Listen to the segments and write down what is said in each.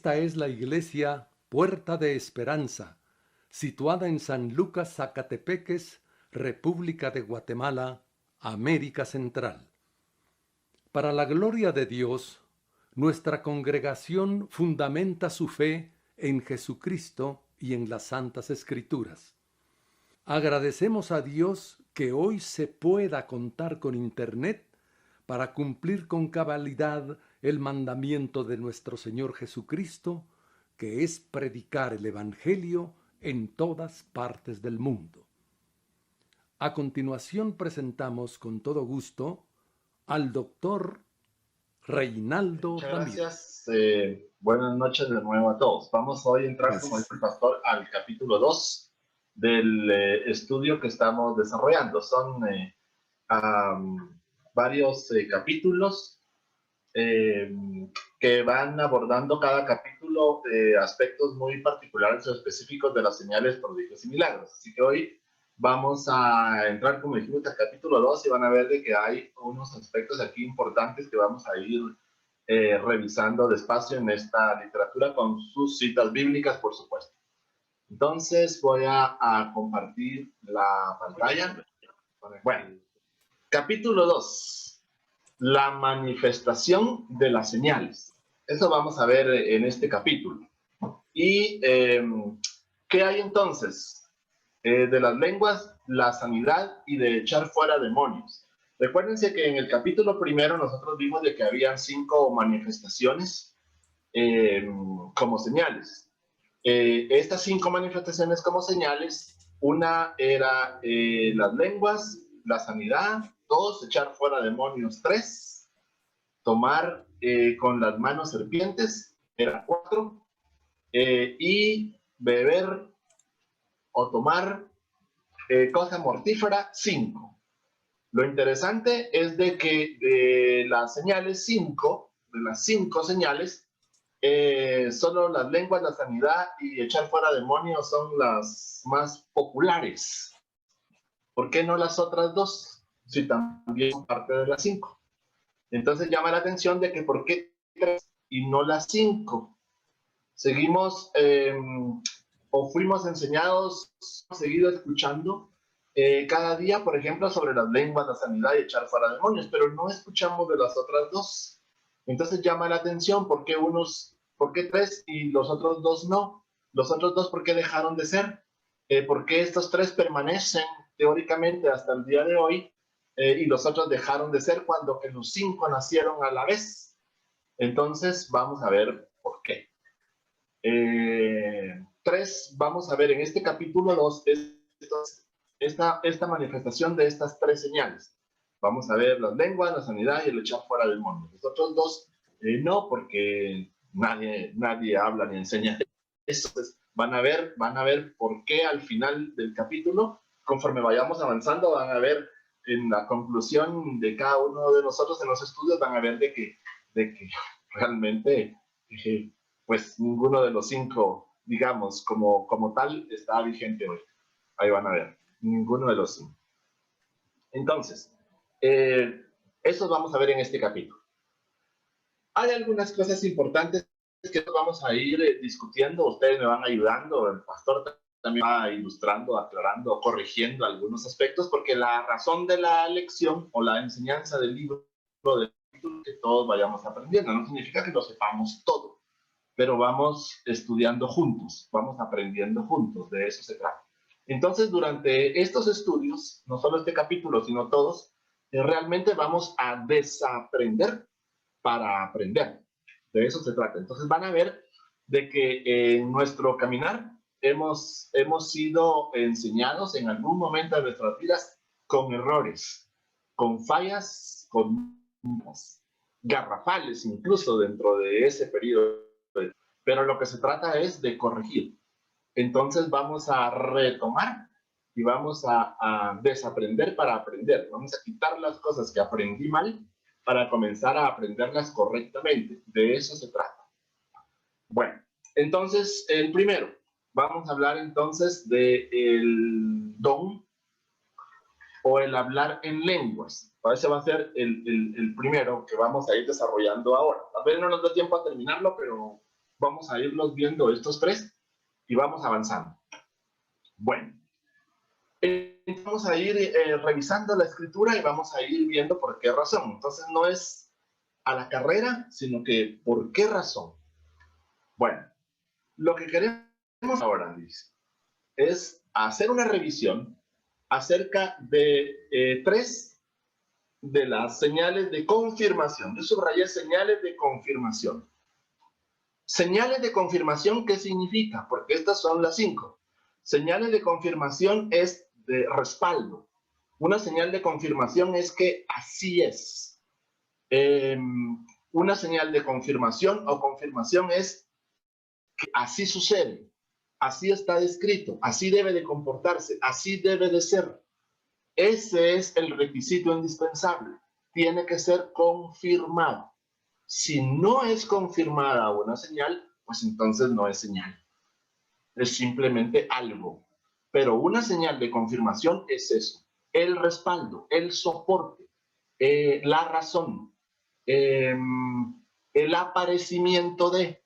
Esta es la iglesia Puerta de Esperanza, situada en San Lucas, Zacatepeques, República de Guatemala, América Central. Para la gloria de Dios, nuestra congregación fundamenta su fe en Jesucristo y en las Santas Escrituras. Agradecemos a Dios que hoy se pueda contar con Internet para cumplir con cabalidad el mandamiento de nuestro Señor Jesucristo, que es predicar el Evangelio en todas partes del mundo. A continuación presentamos con todo gusto al doctor Reinaldo Muchas Ramírez. gracias. Buenas noches de nuevo a todos. Vamos hoy a entrar, como Gracias. dice el pastor, al capítulo 2 del estudio que estamos desarrollando. Son varios capítulos eh, que van abordando cada capítulo aspectos muy particulares o específicos de las señales, prodigios y milagros. Así que hoy vamos a entrar, como dijimos, al capítulo 2 y van a ver de que hay unos aspectos aquí importantes que vamos a ir revisando despacio en esta literatura con sus citas bíblicas, por supuesto. Entonces voy a compartir la pantalla. Bueno, capítulo 2, la manifestación de las señales. Eso vamos a ver en este capítulo. ¿Y qué hay entonces? De las lenguas, la sanidad y de echar fuera demonios. Recuérdense que en el capítulo primero nosotros vimos de que habían 5 manifestaciones como señales. Estas 5 manifestaciones como señales, una era las lenguas, la sanidad, 2, echar fuera demonios, 3, tomar con las manos serpientes, era 4, y beber o tomar cosa mortífera, 5. Lo interesante es de que de las señales 5, de las 5 señales, solo las lenguas, la sanidad y echar fuera demonios son las más populares. ¿Por qué no las otras 2? Si también son parte de las 5. Entonces llama la atención de que ¿por qué 3 y no las 5? Seguimos o fuimos enseñados, seguido escuchando cada día, por ejemplo, sobre las lenguas, la sanidad y echar fuera demonios, pero no escuchamos de las otras 2. Entonces llama la atención por qué 3 y los otros 2 no. Los otros 2, ¿por qué dejaron de ser? ¿Por qué estos 3 permanecen teóricamente hasta el día de hoy y los otros dejaron de ser cuando que los 5 nacieron a la vez? Entonces vamos a ver por qué. 3, vamos a ver en este capítulo 2 esta manifestación de estas 3 señales. Vamos a ver las lenguas, la sanidad y el echar fuera demonios. Los otros 2 no, porque nadie habla ni enseña eso. Entonces, van a ver por qué al final del capítulo, conforme vayamos avanzando, van a ver en la conclusión de cada uno de nosotros en los estudios, van a ver de que realmente pues ninguno de los 5, digamos, como tal, está vigente hoy. Ahí van a ver, ninguno de los 5. Entonces, eso vamos a ver en este capítulo. Hay algunas cosas importantes que vamos a ir discutiendo, ustedes me van ayudando, el pastor también va ilustrando, aclarando, corrigiendo algunos aspectos, porque la razón de la lección o la enseñanza del libro de que todos vayamos aprendiendo, no significa que lo sepamos todo, pero vamos estudiando juntos, vamos aprendiendo juntos, de eso se trata. Entonces, durante estos estudios, no solo este capítulo, sino todos, realmente vamos a desaprender para aprender. De eso se trata. Entonces van a ver de que en nuestro caminar hemos sido enseñados en algún momento de nuestras vidas con errores, con fallas, con garrafales incluso dentro de ese periodo. Pero lo que se trata es de corregir. Entonces vamos a retomar y vamos a desaprender para aprender. Vamos a quitar las cosas que aprendí mal para comenzar a aprenderlas correctamente. De eso se trata. Bueno, entonces el primero. Vamos a hablar entonces del don o el hablar en lenguas. Ese va a ser el primero que vamos a ir desarrollando ahora. Tal vez no nos da tiempo a terminarlo, pero vamos a irlos viendo estos tres y vamos avanzando. Bueno, vamos a ir revisando la escritura y vamos a ir viendo por qué razón. Entonces no es a la carrera, sino que por qué razón. Bueno, lo que queremos ahora, dice, es hacer una revisión acerca de tres de las señales de confirmación. Yo subrayé señales de confirmación. Señales de confirmación, ¿qué significa? Porque estas son las 5. Señales de confirmación es de respaldo. Una señal de confirmación es que así es. Una señal de confirmación o confirmación es que así sucede, así está descrito, así debe de comportarse, así debe de ser. Ese es el requisito indispensable. Tiene que ser confirmado. Si no es confirmada una señal, pues entonces no es señal. Es simplemente algo. Pero una señal de confirmación es eso. El respaldo, el soporte, la razón, el aparecimiento de,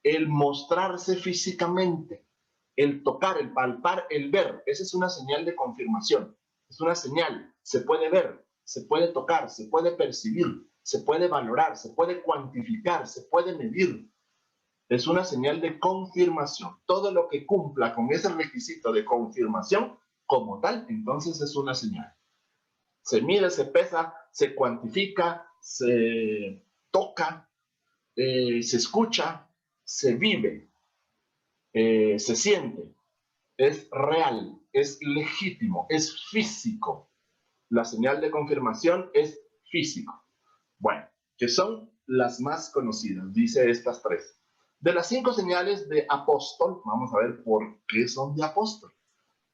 el mostrarse físicamente, el tocar, el palpar, el ver. Esa es una señal de confirmación. Es una señal. Se puede ver, se puede tocar, se puede percibir, se puede valorar, se puede cuantificar, se puede medir. Es una señal de confirmación. Todo lo que cumpla con ese requisito de confirmación como tal, entonces es una señal. Se mide, se pesa, se cuantifica, se toca, se escucha, se vive, se siente. Es real, es legítimo, es físico. La señal de confirmación es físico. Bueno, que son las más conocidas, dice estas tres. De las 5 señales de apóstol, vamos a ver por qué son de apóstol.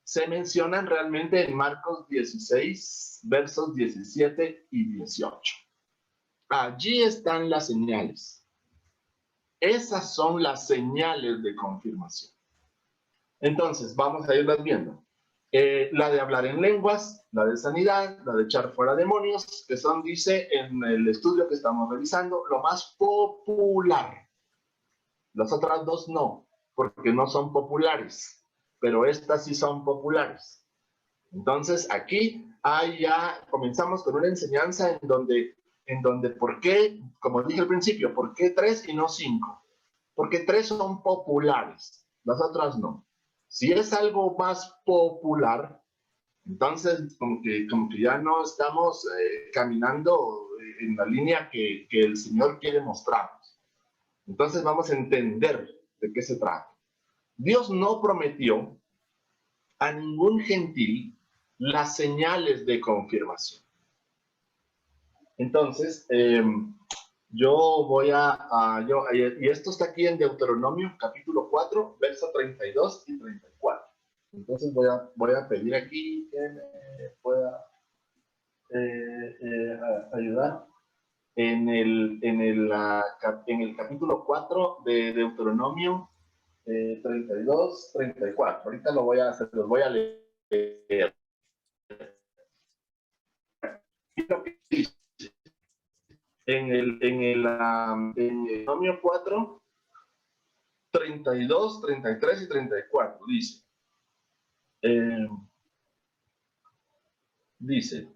Se mencionan realmente en Marcos 16, versos 17 y 18. Allí están las señales. Esas son las señales de confirmación. Entonces, vamos a irlas viendo. La de hablar en lenguas, la de sanidad, la de echar fuera demonios, que son, dice en el estudio que estamos revisando, lo más popular. Las otras dos no, porque no son populares, pero estas sí son populares. Entonces, aquí ya comenzamos con una enseñanza en donde ¿por qué? Como dije al principio, ¿por qué 3 y no 5? Porque 3 son populares, las otras no. Si es algo más popular, entonces como que ya no estamos caminando en la línea que el Señor quiere mostrarnos. Entonces vamos a entender de qué se trata. Dios no prometió a ningún gentil las señales de confirmación. Entonces, yo voy y esto está aquí en Deuteronomio, capítulo 4, verso 32 y 34. Entonces voy a pedir aquí que me pueda ayudar en el capítulo 4 de Deuteronomio 32, 34. Ahorita los voy a leer. En Deuteronomio 4, 32, 33 y 34 dice,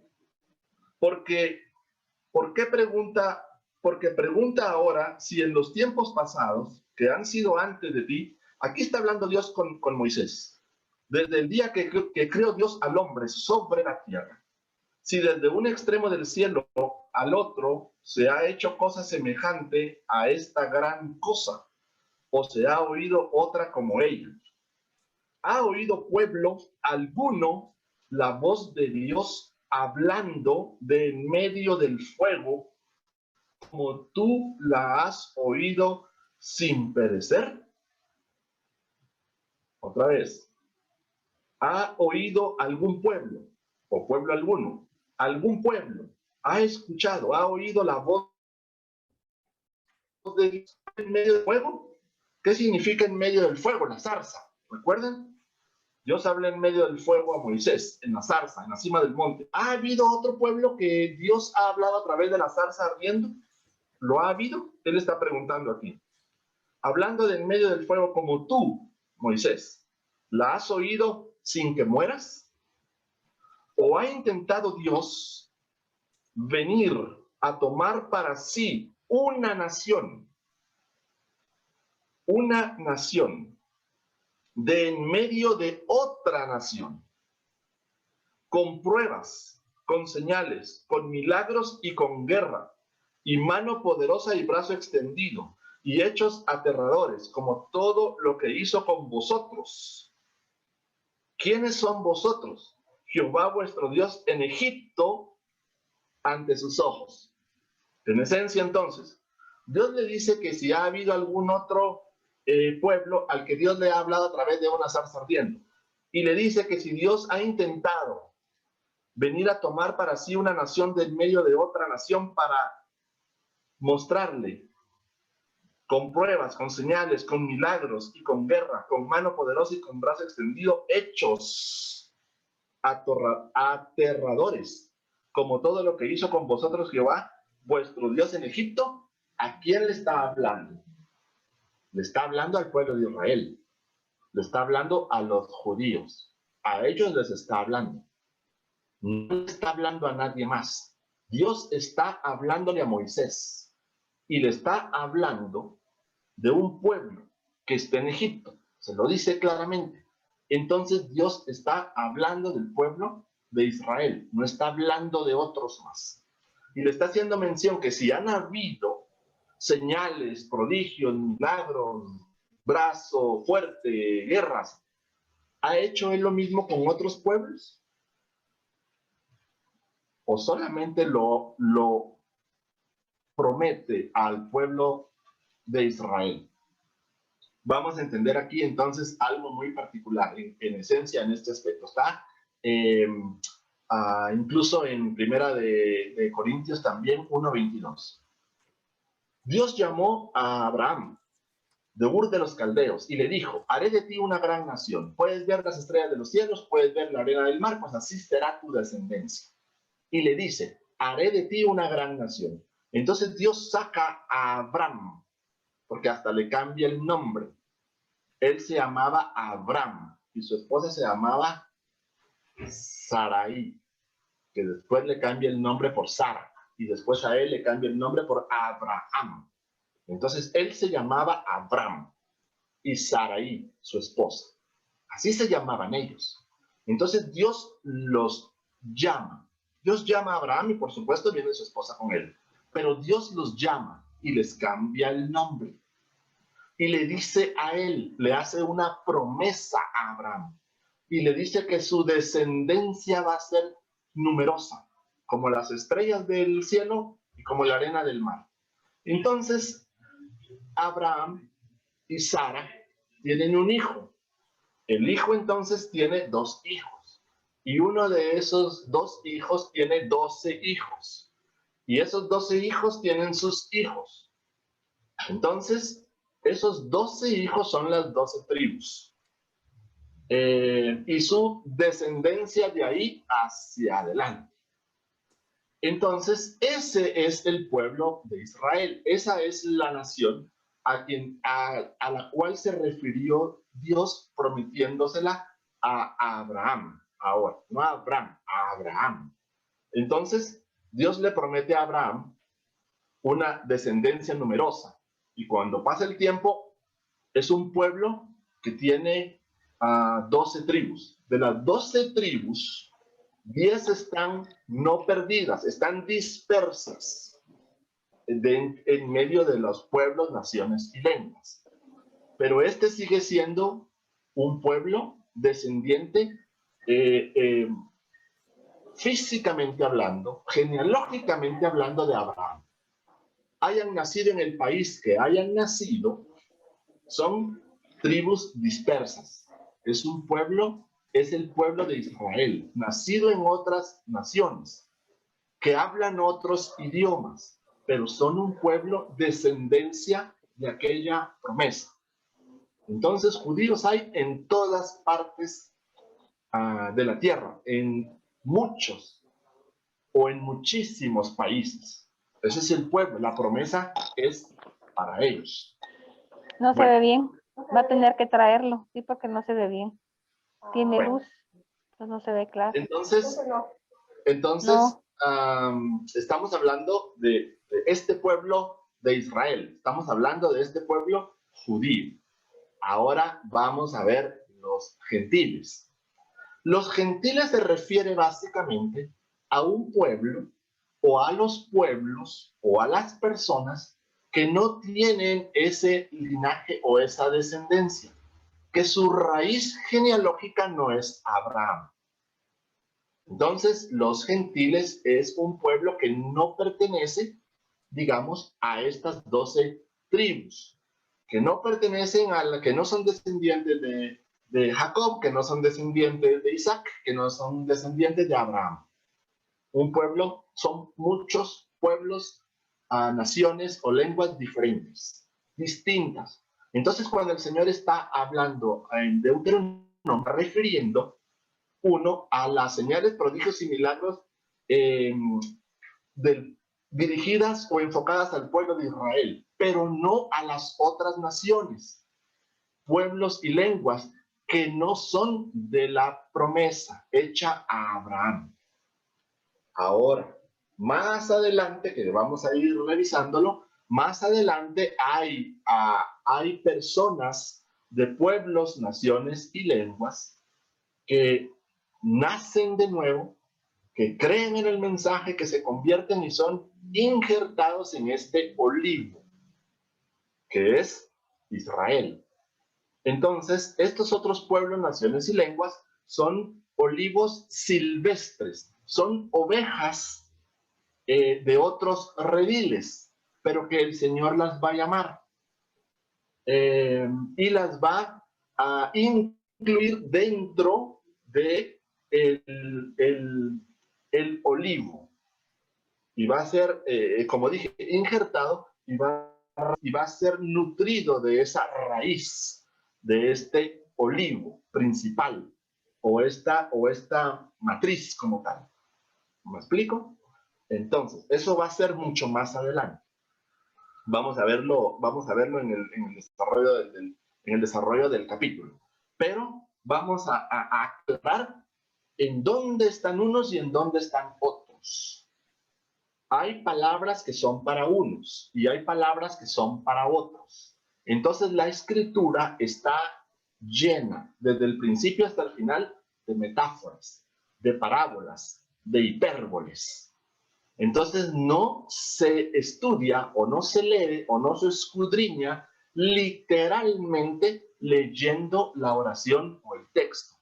porque pregunta ahora si en los tiempos pasados que han sido antes de ti, aquí está hablando Dios con Moisés, desde el día que creó Dios al hombre sobre la tierra, si desde un extremo del cielo al otro se ha hecho cosa semejante a esta gran cosa, o se ha oído otra como ella. ¿Ha oído pueblo alguno la voz de Dios hablando de en medio del fuego, como tú la has oído sin perecer? Otra vez. ¿Ha oído algún pueblo, o pueblo alguno, algún pueblo, ha escuchado, ha oído la voz de Dios en medio del fuego? ¿Qué significa en medio del fuego? La zarza. ¿Recuerdan? Dios habla en medio del fuego a Moisés, en la zarza, en la cima del monte. ¿Ha habido otro pueblo que Dios ha hablado a través de la zarza ardiendo? ¿Lo ha habido? Él está preguntando aquí. hablando de en medio del fuego como tú, Moisés, ¿la has oído sin que mueras? ¿O ha intentado Dios venir a tomar para sí una nación de en medio de otra nación, con pruebas, con señales, con milagros y con guerra, y mano poderosa y brazo extendido, y hechos aterradores, como todo lo que hizo con vosotros? ¿Quiénes son vosotros? Jehová vuestro Dios en Egipto ante sus ojos. En esencia, entonces, Dios le dice que si ha habido algún otro pueblo al que Dios le ha hablado a través de una zarza ardiendo, y le dice que si Dios ha intentado venir a tomar para sí una nación de en medio de otra nación para mostrarle con pruebas, con señales, con milagros y con guerra, con mano poderosa y con brazo extendido, hechos aterradores, como todo lo que hizo con vosotros Jehová, vuestro Dios en Egipto. ¿A quién le está hablando? Le está hablando al pueblo de Israel, le está hablando a los judíos, a ellos les está hablando, no le está hablando a nadie más. Dios está hablándole a Moisés y le está hablando de un pueblo que está en Egipto, se lo dice claramente. Entonces Dios está hablando del pueblo de Israel, no está hablando de otros más. Y le está haciendo mención que si han habido señales, prodigios, milagros, brazo fuerte, guerras, ¿ha hecho él lo mismo con otros pueblos? ¿O solamente lo promete al pueblo de Israel? Vamos a entender aquí entonces algo muy particular en esencia en este aspecto. Está incluso en Primera de Corintios también 1:22. Dios llamó a Abraham de Ur de los Caldeos y le dijo: haré de ti una gran nación, puedes ver las estrellas de los cielos, puedes ver la arena del mar, pues así será tu descendencia. Y le dice: haré de ti una gran nación. Entonces Dios saca a Abraham, porque hasta le cambia el nombre. Él se llamaba Abraham y su esposa se llamaba Sarai, que después le cambia el nombre por Sara, y después a él le cambia el nombre por Abraham. Entonces él se llamaba Abraham y Sarai, su esposa. Así se llamaban ellos. Entonces Dios los llama. Dios llama a Abraham y por supuesto viene su esposa con él. Pero Dios los llama y les cambia el nombre. Y le dice a él, le hace una promesa a Abraham. Y le dice que su descendencia va a ser numerosa, como las estrellas del cielo y como la arena del mar. Entonces, Abraham y Sara tienen un hijo. El hijo entonces tiene 2 hijos. Y uno de esos 2 hijos tiene 12 hijos. Y esos 12 hijos tienen sus hijos. Entonces, esos 12 hijos son las 12 tribus. Y su descendencia de ahí hacia adelante. Entonces, ese es el pueblo de Israel. Esa es la nación a la cual se refirió Dios prometiéndosela a Abraham. Ahora, no a Abraham, a Abraham. Entonces, Dios le promete a Abraham una descendencia numerosa. Y cuando pasa el tiempo, es un pueblo que tiene 12 tribus. De las 12 tribus, 10 están no perdidas, están dispersas en medio de los pueblos, naciones y lenguas. Pero este sigue siendo un pueblo descendiente, físicamente hablando, genealógicamente hablando de Abraham. Hayan nacido en el país que hayan nacido, son tribus dispersas. Es un pueblo, es el pueblo de Israel, nacido en otras naciones, que hablan otros idiomas, pero son un pueblo descendencia de aquella promesa. Entonces, judíos hay en todas partes de la tierra, en muchos o en muchísimos países. Ese es el pueblo, la promesa es para ellos. No se Bueno, ve bien. Va a tener que traerlo, sí, porque no se ve bien. Tiene bueno. luz, entonces no se ve claro. Entonces, No, estamos hablando de este pueblo de Israel. Estamos hablando de este pueblo judío. Ahora vamos a ver los gentiles. Los gentiles se refiere básicamente a un pueblo o a los pueblos o a las personas que no tienen ese linaje o esa descendencia, que su raíz genealógica no es Abraham. Entonces, los gentiles es un pueblo que no pertenece, digamos, a estas 12 tribus, que no pertenecen a la, que no son descendientes de Jacob, que no son descendientes de Isaac, que no son descendientes de Abraham. Un pueblo, son muchos pueblos, naciones o lenguas diferentes, distintas. Entonces, cuando el Señor está hablando en Deuteronomio, refiriendo uno a las señales, prodigios y milagros eh, del, dirigidas o enfocadas al pueblo de Israel, pero no a las otras naciones, pueblos y lenguas que no son de la promesa hecha a Abraham. Ahora, más adelante, que vamos a ir revisándolo, más adelante hay personas de pueblos, naciones y lenguas que nacen de nuevo, que creen en el mensaje, que se convierten y son injertados en este olivo, que es Israel. Entonces, estos otros pueblos, naciones y lenguas son olivos silvestres, son ovejas de otros rediles, pero que el Señor las va a llamar y las va a incluir dentro de el olivo, y va a ser, como dije, injertado y va a ser nutrido de esa raíz, de este olivo principal, o esta matriz como tal. ¿Me explico? Entonces, eso va a ser mucho más adelante. Vamos a verlo en el desarrollo del capítulo. Pero vamos a aclarar en dónde están unos y en dónde están otros. Hay palabras que son para unos y hay palabras que son para otros. Entonces la escritura está llena, desde el principio hasta el final, de metáforas, de parábolas, de hipérboles. Entonces no se estudia o no se lee o no se escudriña literalmente leyendo la oración o el texto.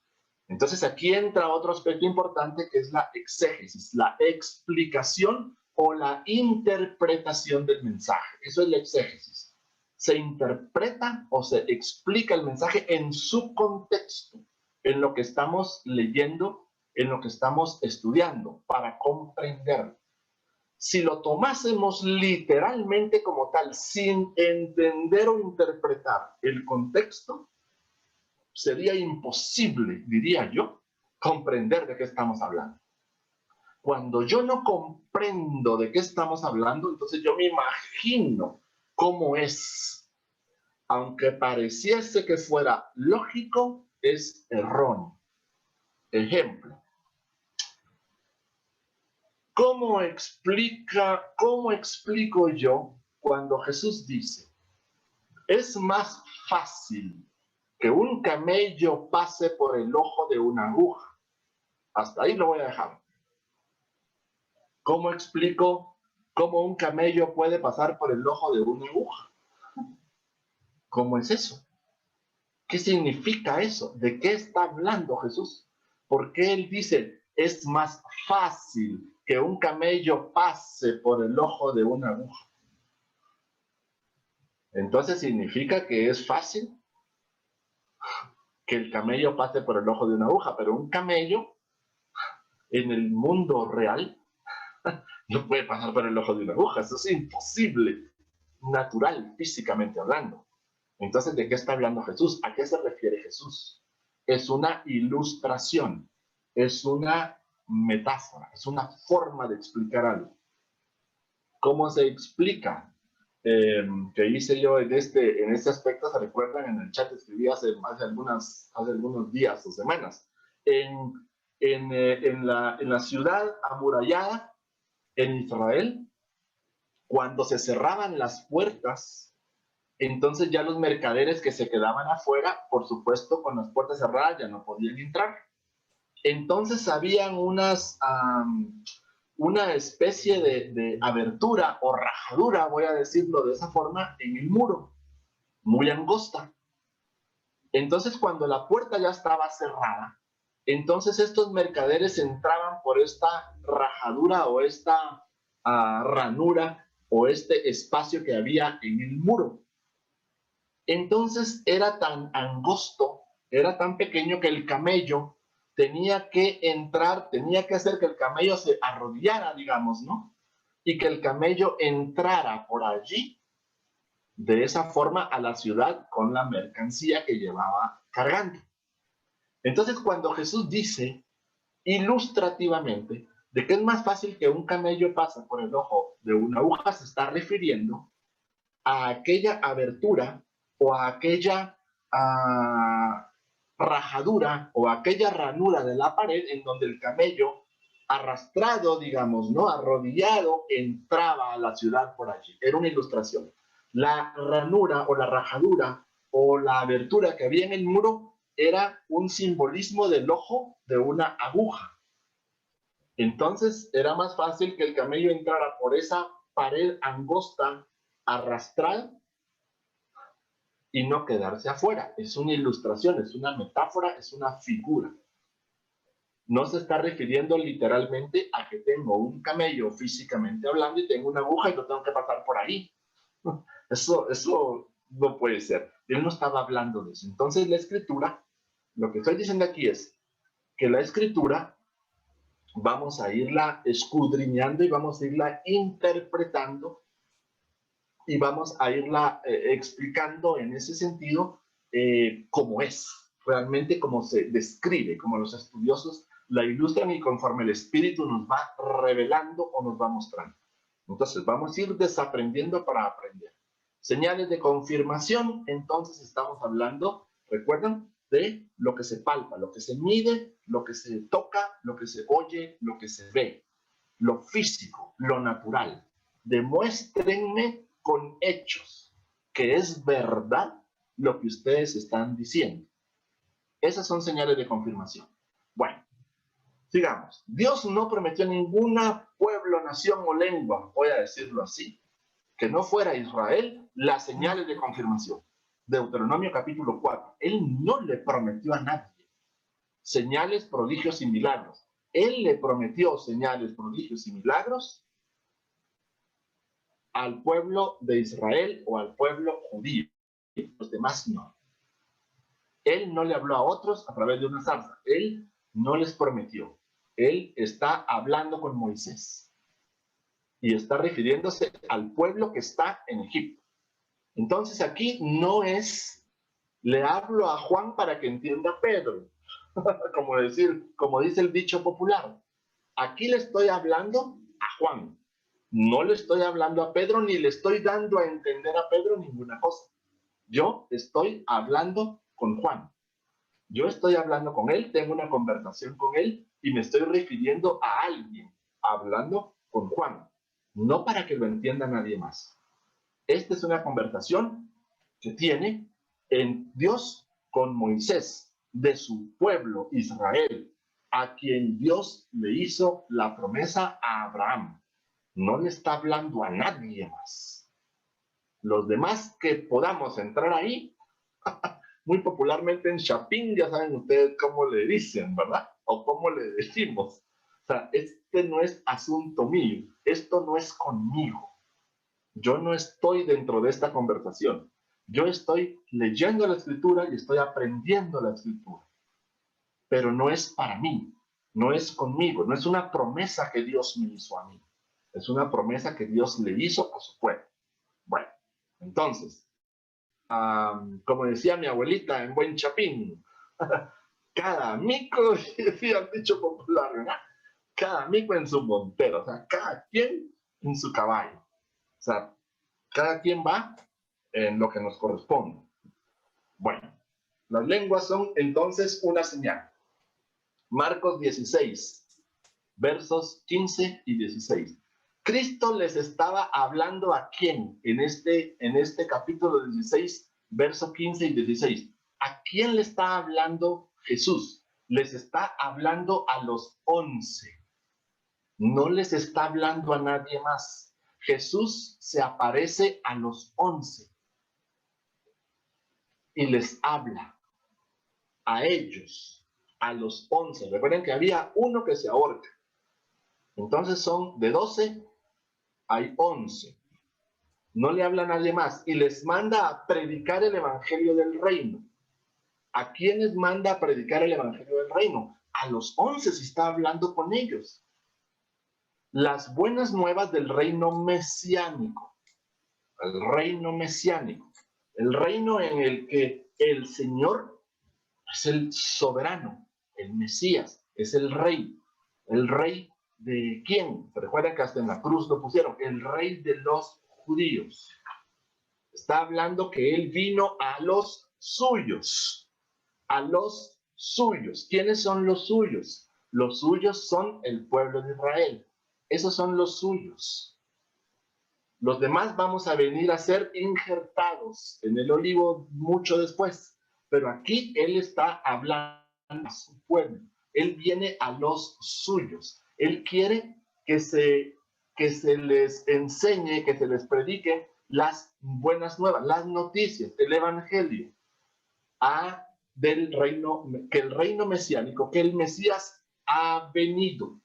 Entonces aquí entra otro aspecto importante, que es la exégesis, la explicación o la interpretación del mensaje. Eso es la exégesis. Se interpreta o se explica el mensaje en su contexto, en lo que estamos leyendo, en lo que estamos estudiando, para comprenderlo. Si lo tomásemos literalmente como tal, sin entender o interpretar el contexto, sería imposible, diría yo, comprender de qué estamos hablando. Cuando yo no comprendo de qué estamos hablando, entonces yo me imagino cómo es. Aunque pareciese que fuera lógico, es erróneo. Ejemplo. ¿Cómo explico yo cuando Jesús dice, es más fácil que un camello pase por el ojo de una aguja? Hasta ahí lo voy a dejar. ¿Cómo explico cómo un camello puede pasar por el ojo de una aguja? ¿Cómo es eso? ¿Qué significa eso? ¿De qué está hablando Jesús? ¿Por qué él dice, es más fácil que un camello pase por el ojo de una aguja? Entonces, ¿significa que es fácil que el camello pase por el ojo de una aguja? Pero un camello en el mundo real no puede pasar por el ojo de una aguja. Eso es imposible, natural, físicamente hablando. Entonces, ¿de qué está hablando Jesús? ¿A qué se refiere Jesús? Es una ilustración, es una metáfora, es una forma de explicar algo. ¿Cómo se explica? que hice yo en este aspecto, se recuerdan, en el chat escribí hace algunos días o semanas, en la ciudad amurallada en Israel, cuando se cerraban las puertas, entonces ya los mercaderes que se quedaban afuera, por supuesto, con las puertas cerradas ya no podían entrar. Entonces habían una especie de abertura o rajadura, voy a decirlo de esa forma, en el muro, muy angosta. Entonces, cuando la puerta ya estaba cerrada, entonces estos mercaderes entraban por esta rajadura o esta ranura o este espacio que había en el muro. Entonces era tan angosto, era tan pequeño que el camello tenía que entrar, tenía que hacer que el camello se arrodillara, digamos, ¿no? Y que el camello entrara por allí, de esa forma, a la ciudad con la mercancía que llevaba cargando. Entonces, cuando Jesús dice ilustrativamente de que es más fácil que un camello pase por el ojo de una aguja, se está refiriendo a aquella abertura o a aquella rajadura o aquella ranura de la pared en donde el camello, arrastrado, digamos, ¿no? Arrodillado, entraba a la ciudad por allí. Era una ilustración. La ranura o la rajadura o la abertura que había en el muro era un simbolismo del ojo de una aguja. Entonces era más fácil que el camello entrara por esa pared angosta, arrastrada, y no quedarse afuera. Es una ilustración, es una metáfora, es una figura. No se está refiriendo literalmente a que tengo un camello físicamente hablando y tengo una aguja y lo tengo que pasar por ahí. Eso no puede ser. Él no estaba hablando de eso. Entonces la escritura, lo que estoy diciendo aquí es que la escritura vamos a irla escudriñando y vamos a irla interpretando y vamos a irla explicando en ese sentido cómo es, realmente cómo se describe, como los estudiosos la ilustran y conforme el Espíritu nos va revelando o nos va mostrando. Entonces vamos a ir desaprendiendo para aprender. Señales de confirmación, entonces estamos hablando, recuerdan, de lo que se palpa, lo que se mide, lo que se toca, lo que se oye, lo que se ve, lo físico, lo natural. Demuéstrenme con hechos que es verdad lo que ustedes están diciendo. Esas son señales de confirmación. Bueno, sigamos. Dios no prometió ninguna pueblo, nación o lengua, voy a decirlo así, que no fuera Israel las señales de confirmación. Deuteronomio capítulo 4. Él no le prometió a nadie señales, prodigios y milagros. Él le prometió señales, prodigios y milagros al pueblo de Israel o al pueblo judío. Los demás no. Él no le habló a otros a través de una zarza. Él no les prometió. Él está hablando con Moisés. Y está refiriéndose al pueblo que está en Egipto. Entonces aquí no es, le hablo a Juan para que entienda a Pedro. como dice el dicho popular. Aquí le estoy hablando a Juan. No le estoy hablando a Pedro, ni le estoy dando a entender a Pedro ninguna cosa. Yo estoy hablando con Juan. Yo estoy hablando con él, tengo una conversación con él y me estoy refiriendo a alguien, hablando con Juan. No para que lo entienda nadie más. Esta es una conversación que tiene en Dios con Moisés, de su pueblo Israel, a quien Dios le hizo la promesa a Abraham. No le está hablando a nadie más. Los demás que podamos entrar ahí, muy popularmente en Chapín, ya saben ustedes cómo le dicen, ¿verdad? O cómo le decimos. O sea, este no es asunto mío, esto no es conmigo. Yo no estoy dentro de esta conversación. Yo estoy leyendo la escritura y estoy aprendiendo la escritura. Pero no es para mí, no es conmigo, no es una promesa que Dios me hizo a mí. Es una promesa que Dios le hizo a su pueblo. Bueno, entonces, como decía mi abuelita en Buen Chapín, cada mico, decía el dicho popular, ¿verdad? Cada mico en su montero, o sea, cada quien en su caballo. O sea, Cada quien va en lo que nos corresponde. Bueno, las lenguas son entonces una señal. Marcos 16, versos 15 y 16. Cristo les estaba hablando a quién en este capítulo 16, verso 15 y 16. ¿A quién le está hablando Jesús? Les está hablando a los 11. No les está hablando a nadie más. Jesús se aparece a los 11 y les habla a ellos, a los 11. Recuerden que había uno que se ahorca. Entonces son de 12, hay 11. No le habla a nadie más y les manda a predicar el evangelio del reino. ¿A quiénes manda a predicar el evangelio del reino? A los 11 se está hablando con ellos. Las buenas nuevas del reino mesiánico. El reino mesiánico. El reino en el que el Señor es el soberano, el Mesías, es el rey. ¿El rey de quién? ¿Se recuerdan que hasta en la cruz lo pusieron? El rey de los judíos. Está hablando que él vino a los suyos. A los suyos. ¿Quiénes son los suyos? Los suyos son el pueblo de Israel. Esos son los suyos. Los demás vamos a venir a ser injertados en el olivo mucho después. Pero aquí él está hablando a su pueblo. Él viene a los suyos. Él quiere que se les enseñe, que se les predique las buenas nuevas, las noticias, el evangelio del reino, que el reino mesiánico, que el Mesías ha venido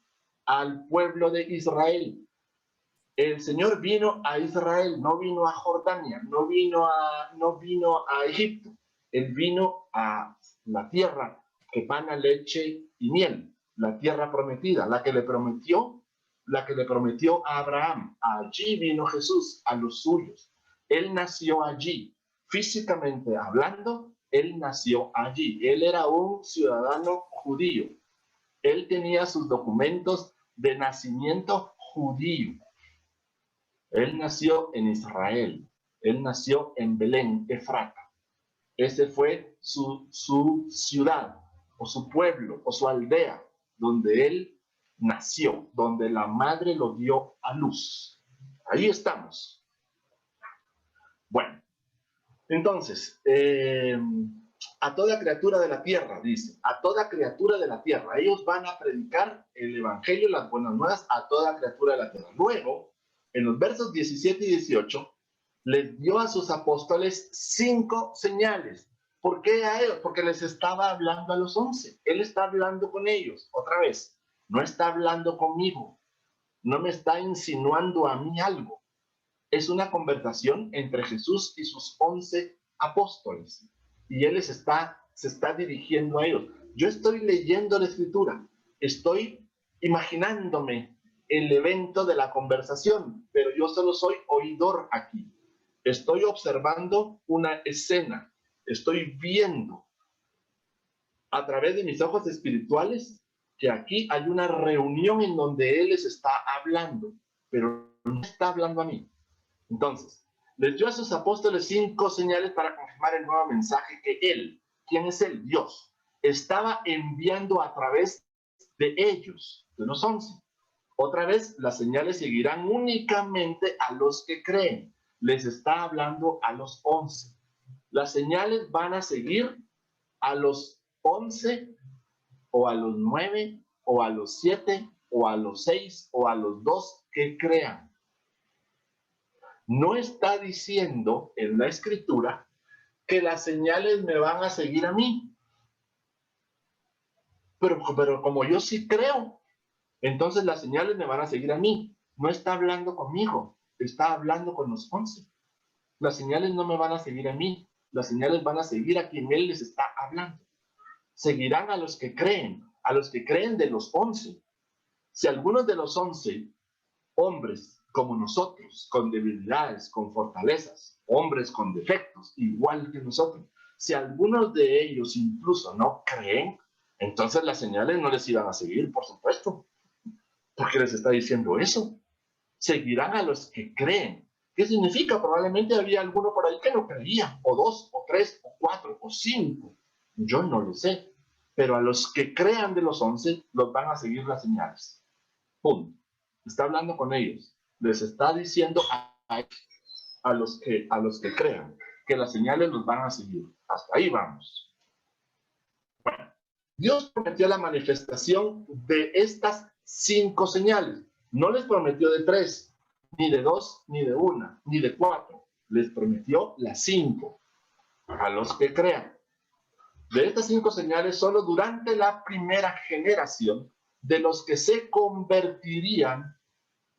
al pueblo de Israel. El Señor vino a Israel, no vino a Jordania, no vino a Egipto. Él vino a la tierra que mana leche y miel, la tierra prometida, la que le prometió a Abraham. Allí vino Jesús, a los suyos. Él nació allí, físicamente hablando, él nació allí. Él era un ciudadano judío. Él tenía sus documentos de nacimiento judío. Él nació en Israel. Él nació en Belén, Efrata. Ese fue su ciudad, o su pueblo, o su aldea, donde él nació, donde la madre lo dio a luz. Ahí estamos. Bueno, entonces, a toda criatura de la tierra, dice, a toda criatura de la tierra. Ellos van a predicar el evangelio, las buenas nuevas, a toda criatura de la tierra. Luego, en los versos 17 y 18, les dio a sus apóstoles 5 señales. ¿Por qué a ellos? Porque les estaba hablando a los 11. Él está hablando con ellos. Otra vez, no está hablando conmigo. No me está insinuando a mí algo. Es una conversación entre Jesús y sus 11 apóstoles. Y él se está dirigiendo a ellos. Yo estoy leyendo la escritura. Estoy imaginándome el evento de la conversación, pero yo solo soy oidor aquí. Estoy observando una escena. Estoy viendo a través de mis ojos espirituales que aquí hay una reunión en donde él les está hablando, pero no está hablando a mí. Entonces, les dio a sus apóstoles 5 señales para confirmar el nuevo mensaje que él, ¿quién es él? Dios, estaba enviando a través de ellos, de los 11. Otra vez, las señales seguirán únicamente a los que creen. Les está hablando a los 11. Las señales van a seguir a los 11 o a los 9 o a los 7 o a los 6 o a los 2 que crean. No está diciendo en la escritura que las señales me van a seguir a mí. Pero como yo sí creo, entonces las señales me van a seguir a mí. No está hablando conmigo, está hablando con los 11. Las señales no me van a seguir a mí, las señales van a seguir a quien él les está hablando. Seguirán a los que creen de los 11. Si algunos de los 11 hombres como nosotros, con debilidades, con fortalezas, hombres con defectos, igual que nosotros, si algunos de ellos incluso no creen, entonces las señales no les iban a seguir, por supuesto. ¿Por qué les está diciendo eso? Seguirán a los que creen. ¿Qué significa? Probablemente había alguno por ahí que no creía, o 2, o 3, o 4, o 5. Yo no lo sé. Pero a los que crean de los 11, los van a seguir las señales. Punto. Está hablando con ellos. Les está diciendo a los que crean que las señales los van a seguir. Hasta ahí vamos. Bueno, Dios prometió la manifestación de estas 5 señales. No les prometió de 3, ni de 2, ni de 1, ni de 4. Les prometió las 5 a los que crean. De estas 5 señales, solo durante la primera generación de los que se convertirían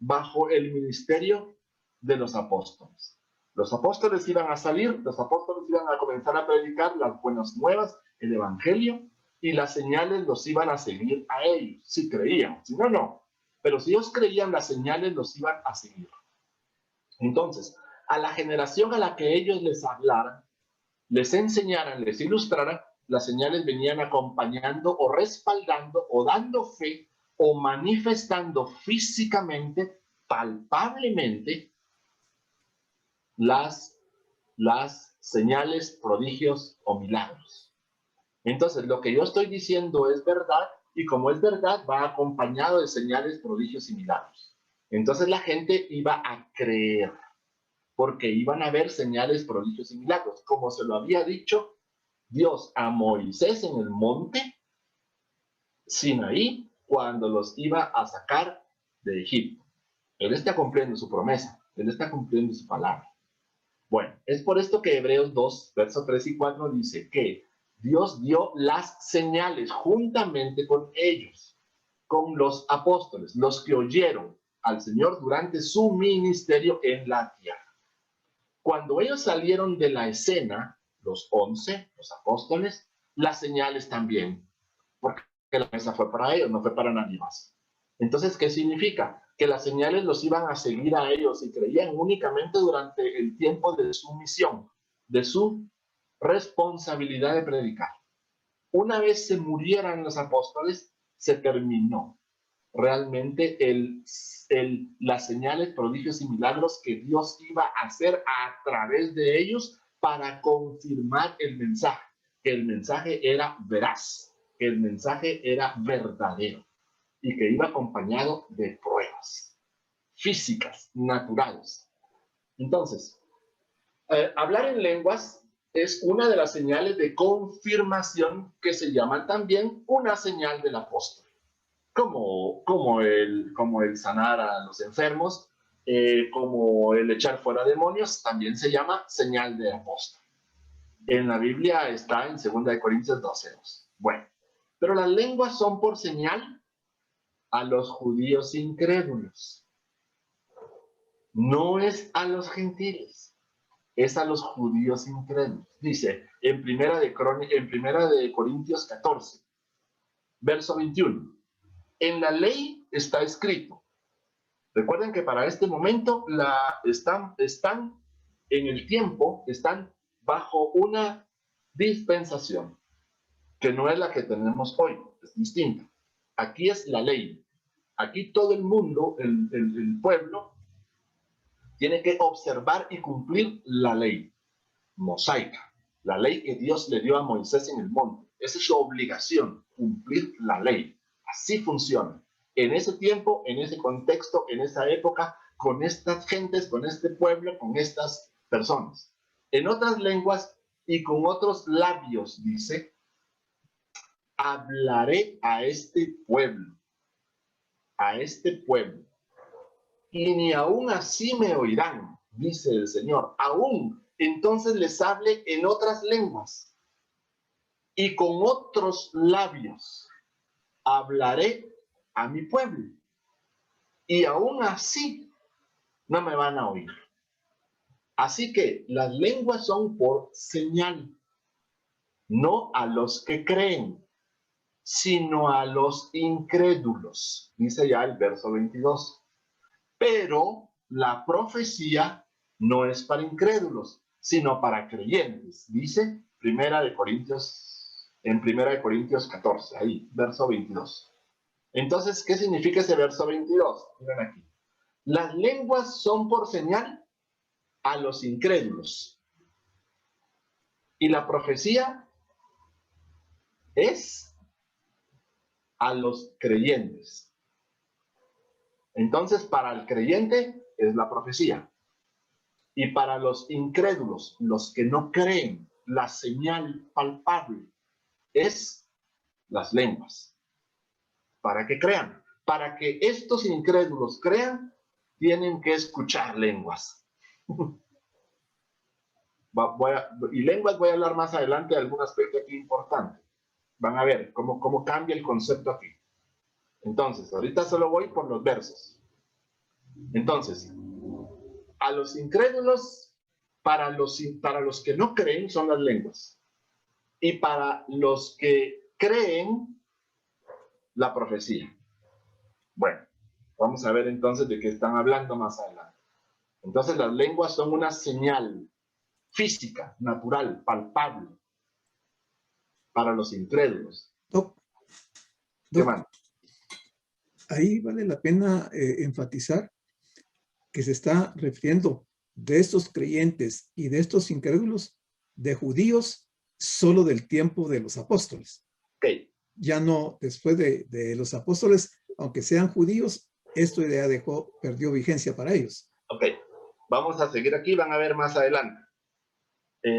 bajo el ministerio de los apóstoles. Los apóstoles iban a salir, los apóstoles iban a comenzar a predicar las buenas nuevas, el evangelio, y las señales los iban a seguir a ellos, si creían, si no, no. Pero si ellos creían, las señales los iban a seguir. Entonces, a la generación a la que ellos les hablaran, les enseñaran, les ilustraran, las señales venían acompañando o respaldando o dando fe o manifestando físicamente, palpablemente, las señales, prodigios o milagros. Entonces, lo que yo estoy diciendo es verdad, y como es verdad, va acompañado de señales, prodigios y milagros. Entonces la gente iba a creer, porque iban a ver señales, prodigios y milagros, como se lo había dicho Dios a Moisés en el monte Sinaí, cuando los iba a sacar de Egipto. Él está cumpliendo su promesa, él está cumpliendo su palabra. Bueno, es por esto que Hebreos 2, versos 3 y 4 dice que Dios dio las señales juntamente con ellos, con los apóstoles, los que oyeron al Señor durante su ministerio en la tierra. Cuando ellos salieron de la escena, los 11, los apóstoles, las señales también, porque la mesa fue para ellos, no fue para nadie más. Entonces, ¿qué significa? Que las señales los iban a seguir a ellos y creían únicamente durante el tiempo de su misión, de su responsabilidad de predicar. Una vez se murieran los apóstoles, se terminó realmente las señales, prodigios y milagros que Dios iba a hacer a través de ellos para confirmar el mensaje, que el mensaje era veraz, que el mensaje era verdadero y que iba acompañado de pruebas físicas, naturales. Entonces, hablar en lenguas es una de las señales de confirmación que se llaman también una señal del apóstol. Como el sanar a los enfermos, como el echar fuera demonios, también se llama señal de apóstol. En la Biblia está en 2 Corintios 12:2. Bueno, pero las lenguas son por señal a los judíos incrédulos. No es a los gentiles, es a los judíos incrédulos. Dice en primera de Corintios 14, verso 21. En la ley está escrito. Recuerden que para este momento están en el tiempo, están bajo una dispensación, que no es la que tenemos hoy, es distinta. Aquí es la ley. Aquí todo el mundo, el pueblo, tiene que observar y cumplir la ley mosaica, la ley que Dios le dio a Moisés en el monte. Esa es su obligación, cumplir la ley. Así funciona. En ese tiempo, en ese contexto, en esa época, con estas gentes, con este pueblo, con estas personas. En otras lenguas y con otros labios, dice, hablaré a este pueblo, y ni aún así me oirán, dice el Señor. Aún entonces les hable en otras lenguas y con otros labios hablaré a mi pueblo, y aún así no me van a oír. Así que las lenguas son por señal, no a los que creen, sino a los incrédulos, dice ya el verso 22. Pero la profecía no es para incrédulos, sino para creyentes, dice en Primera de Corintios 14, ahí, verso 22. Entonces, ¿qué significa ese verso 22? Miren aquí. Las lenguas son por señal a los incrédulos. Y la profecía es a los creyentes. Entonces, para el creyente es la profecía. Y para los incrédulos, los que no creen, la señal palpable es las lenguas. Para que crean. Para que estos incrédulos crean, tienen que escuchar lenguas. Y lenguas voy a hablar más adelante de algún aspecto aquí importante. Van a ver cómo cambia el concepto aquí. Entonces, ahorita solo voy por los versos. Entonces, a los incrédulos, para los que no creen son las lenguas. Y para los que creen, la profecía. Bueno, vamos a ver entonces de qué están hablando más adelante. Entonces, las lenguas son una señal física, natural, palpable para los incrédulos. Doc, ¿Qué más? ahí vale la pena enfatizar que se está refiriendo de estos creyentes y de estos incrédulos, de judíos, solo del tiempo de los apóstoles. Okay. Ya no, después de los apóstoles, aunque sean judíos, esto ya perdió vigencia para ellos. Ok, vamos a seguir aquí, van a ver más adelante.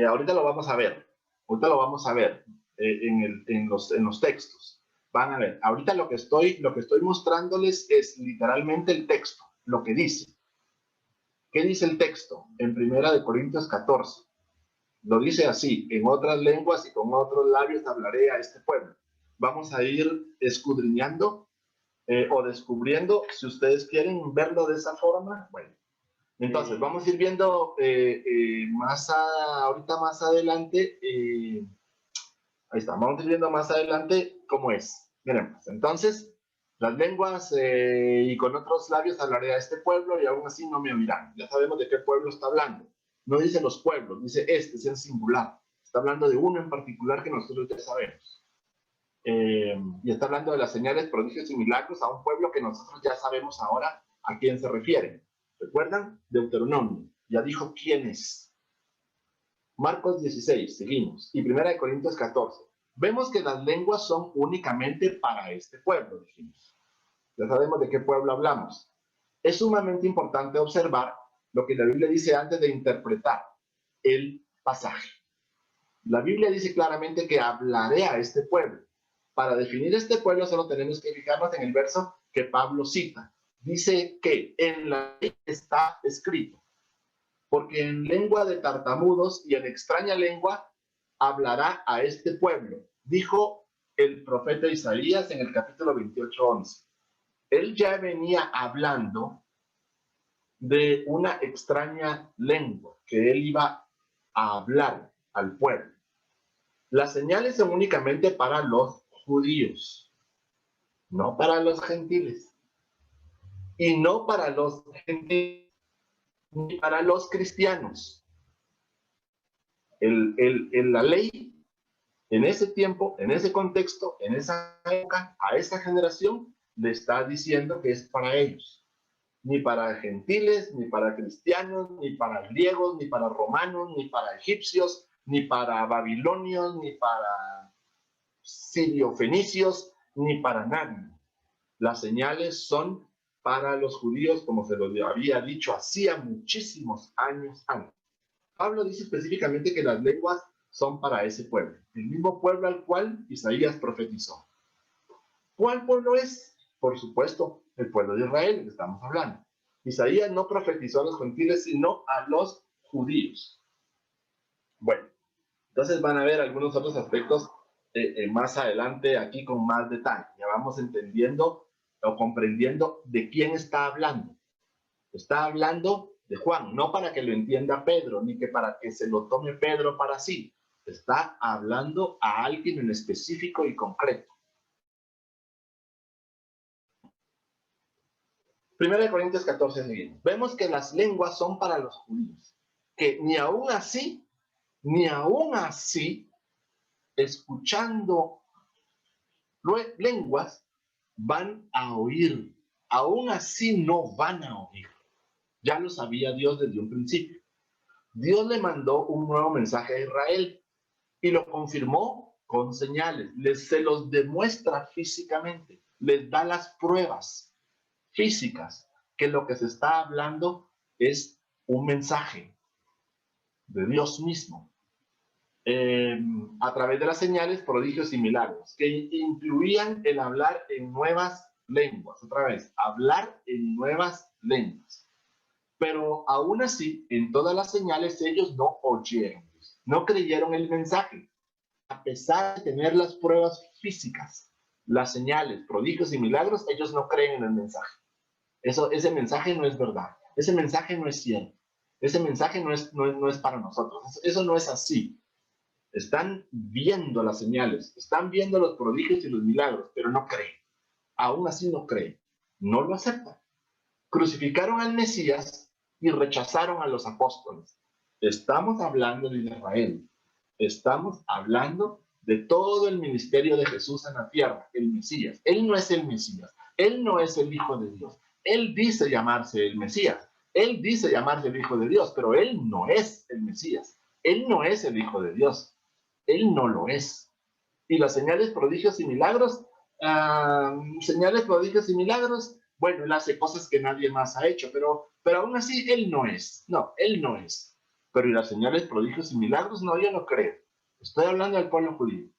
Ahorita lo vamos a ver. Ahorita lo vamos a ver en los textos. Van a ver. Ahorita lo que estoy mostrándoles es literalmente el texto, lo que dice. ¿Qué dice el texto? En 1 Corintios 14. Lo dice así: en otras lenguas y con otros labios hablaré a este pueblo. Vamos a ir escudriñando o descubriendo, si ustedes quieren verlo de esa forma. Bueno, entonces vamos a ir viendo ahorita más adelante, ahí está, vamos a ir viendo más adelante cómo es. Miren, pues, entonces, las lenguas y con otros labios hablaré a este pueblo y aún así no me oirán. Ya sabemos de qué pueblo está hablando. No dice los pueblos, dice este, es en singular. Está hablando de uno en particular que nosotros ya sabemos. Y está hablando de las señales, prodigios y milagros a un pueblo que nosotros ya sabemos ahora a quién se refiere. ¿Recuerdan? Deuteronomio. Ya dijo quién es. Marcos 16, seguimos. Y 1 Corintios 14. Vemos que las lenguas son únicamente para este pueblo, dijimos. Ya sabemos de qué pueblo hablamos. Es sumamente importante observar lo que la Biblia dice antes de interpretar el pasaje. La Biblia dice claramente que hablaré a este pueblo. Para definir este pueblo solo tenemos que fijarnos en el verso que Pablo cita. Dice que en la ley está escrito, porque en lengua de tartamudos y en extraña lengua hablará a este pueblo, dijo el profeta Isaías en el capítulo 28:11. Él ya venía hablando de una extraña lengua que él iba a hablar al pueblo. Las señales son únicamente para los judíos, no para los gentiles. Y no para los gentiles, ni para los cristianos. La ley, en ese tiempo, en ese contexto, en esa época, a esa generación, le está diciendo que es para ellos. Ni para gentiles, ni para cristianos, ni para griegos, ni para romanos, ni para egipcios, ni para babilonios, ni para sirio-fenicios, ni para nadie. Las señales son para los judíos, como se lo había dicho hacía muchísimos años antes. Pablo dice específicamente que las lenguas son para ese pueblo, el mismo pueblo al cual Isaías profetizó. ¿Cuál pueblo es? Por supuesto, el pueblo de Israel, del que estamos hablando. Isaías no profetizó a los gentiles, sino a los judíos. Bueno, entonces van a ver algunos otros aspectos más adelante aquí con más detalle. Ya vamos entendiendo o comprendiendo de quién está hablando. Está hablando de Juan, no para que lo entienda Pedro, ni que para que se lo tome Pedro para sí. Está hablando a alguien en específico y concreto. 1 Corintios 14, seguimos. Vemos que las lenguas son para los judíos, que ni aún así, escuchando lenguas, van a oír. Aún así no van a oír. Ya lo sabía Dios desde un principio. Dios le mandó un nuevo mensaje a Israel y lo confirmó con señales. Se los demuestra físicamente, les da las pruebas físicas que lo que se está hablando es un mensaje de Dios mismo. A través de las señales, prodigios y milagros, que incluían el hablar en nuevas lenguas. Otra vez, hablar en nuevas lenguas. Pero aún así, en todas las señales, ellos no oyeron, no creyeron el mensaje, a pesar de tener las pruebas físicas, las señales, prodigios y milagros, ellos no creen en el mensaje. Ese mensaje no es verdad, ese mensaje no es cierto, ese mensaje no es para nosotros, eso no es así. Están viendo las señales, están viendo los prodigios y los milagros, pero no creen. Aún así no creen, no lo aceptan. Crucificaron al Mesías y rechazaron a los apóstoles. Estamos hablando de Israel, estamos hablando de todo el ministerio de Jesús en la tierra, el Mesías. Él no es el Mesías, él no es el Hijo de Dios. Él dice llamarse el Mesías, él dice llamarse el Hijo de Dios, pero él no es el Mesías, él no es el Hijo de Dios. Él no lo es. Y las señales, prodigios y milagros, señales, prodigios y milagros, bueno, él hace cosas que nadie más ha hecho, pero aún así él no es. No, él no es. Pero ¿y las señales, prodigios y milagros? No, yo no creo. Estoy hablando del pueblo judío.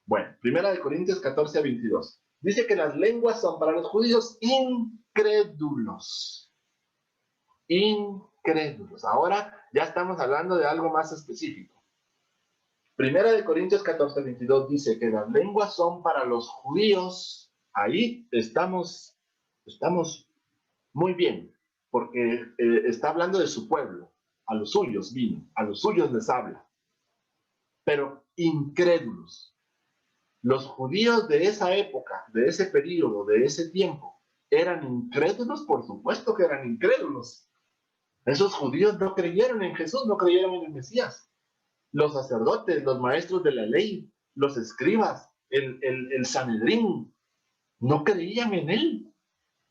Bueno, 1 Corintios 14 a 22. Dice que las lenguas son para los judíos incrédulos. Incrédulos. Ahora ya estamos hablando de algo más específico. 1 Corintios 14, 22 dice que las lenguas son para los judíos. Ahí estamos muy bien, porque está hablando de su pueblo. A los suyos vino, a los suyos les habla. Pero incrédulos. Los judíos de esa época, de ese periodo, de ese tiempo, ¿eran incrédulos? Por supuesto que eran incrédulos. Esos judíos no creyeron en Jesús, no creyeron en el Mesías. Los sacerdotes, los maestros de la ley, los escribas, el Sanedrín, no creían en él,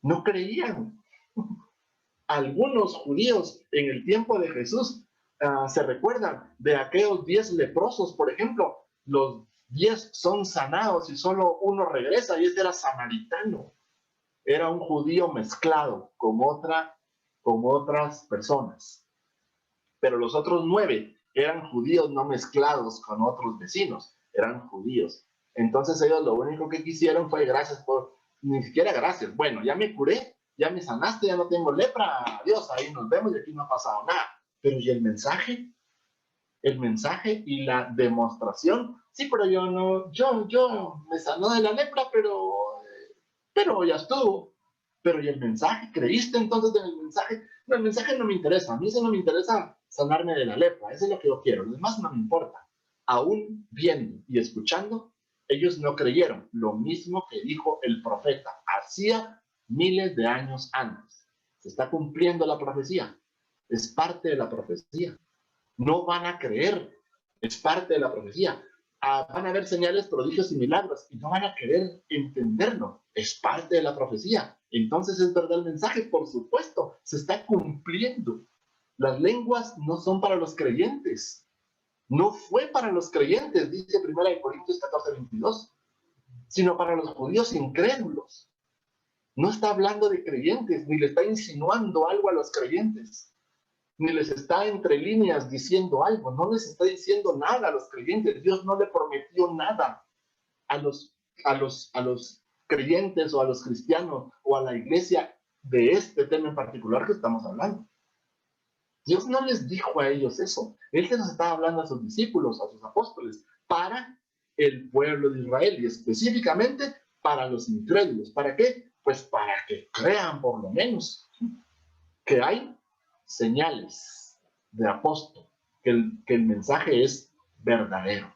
no creían. Algunos judíos en el tiempo de Jesús se recuerdan de aquellos 10 leprosos, por ejemplo, los 10 son sanados y solo uno regresa, y este era samaritano, era un judío mezclado con otras personas, pero los otros 9 eran judíos no mezclados con otros vecinos, eran judíos. Entonces ellos lo único que quisieron fue gracias por, ni siquiera gracias, bueno, ya me curé, ya me sanaste, ya no tengo lepra, adiós, ahí nos vemos y aquí no ha pasado nada. Pero ¿y el mensaje? El mensaje y la demostración, sí, pero yo me sanó de la lepra, pero ya estuvo. Pero ¿y el mensaje? ¿Creíste entonces en el mensaje? No, el mensaje no me interesa, a mí eso no me interesa sanarme de la lepra, eso es lo que yo quiero, lo demás no me importa. Aún viendo y escuchando, ellos no creyeron, lo mismo que dijo el profeta, hacía miles de años antes. Se está cumpliendo la profecía, es parte de la profecía. No van a creer, es parte de la profecía. Van a haber señales, prodigios y milagros y no van a querer entenderlo, es parte de la profecía. Entonces es verdad el mensaje, por supuesto, se está cumpliendo. Las lenguas no son para los creyentes, no fue para los creyentes, dice 1 Corintios 14, 22, sino para los judíos incrédulos. No está hablando de creyentes, ni le está insinuando algo a los creyentes, ni les está entre líneas diciendo algo, no les está diciendo nada a los creyentes. Dios no le prometió nada a los creyentes o a los cristianos o a la iglesia de este tema en particular que estamos hablando. Dios no les dijo a ellos eso. Él se nos estaba hablando a sus discípulos, a sus apóstoles, para el pueblo de Israel y específicamente para los incrédulos. ¿Para qué? Pues para que crean por lo menos que hay señales de apóstol, que el mensaje es verdadero.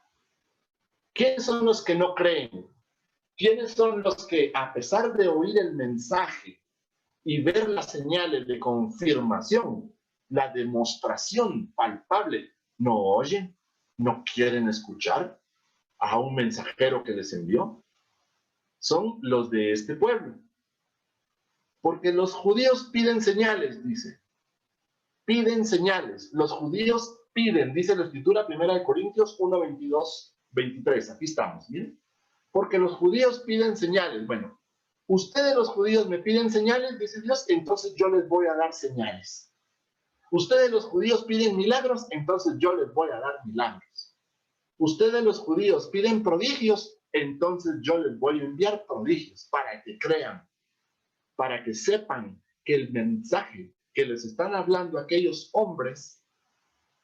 ¿Quiénes son los que no creen? ¿Quiénes son los que, a pesar de oír el mensaje y ver las señales de confirmación, la demostración palpable, no oyen, no quieren escuchar a un mensajero que les envió? Son los de este pueblo. Porque los judíos piden señales, dice. piden señales. Los judíos piden, dice la Escritura, 1 Corintios 1, 22, 23. Aquí estamos, ¿bien? Porque los judíos piden señales. Bueno, ustedes los judíos me piden señales, dice Dios, entonces yo les voy a dar señales. Ustedes los judíos piden milagros, entonces yo les voy a dar milagros. Ustedes los judíos piden prodigios, entonces yo les voy a enviar prodigios para que crean, para que sepan que el mensaje que les están hablando aquellos hombres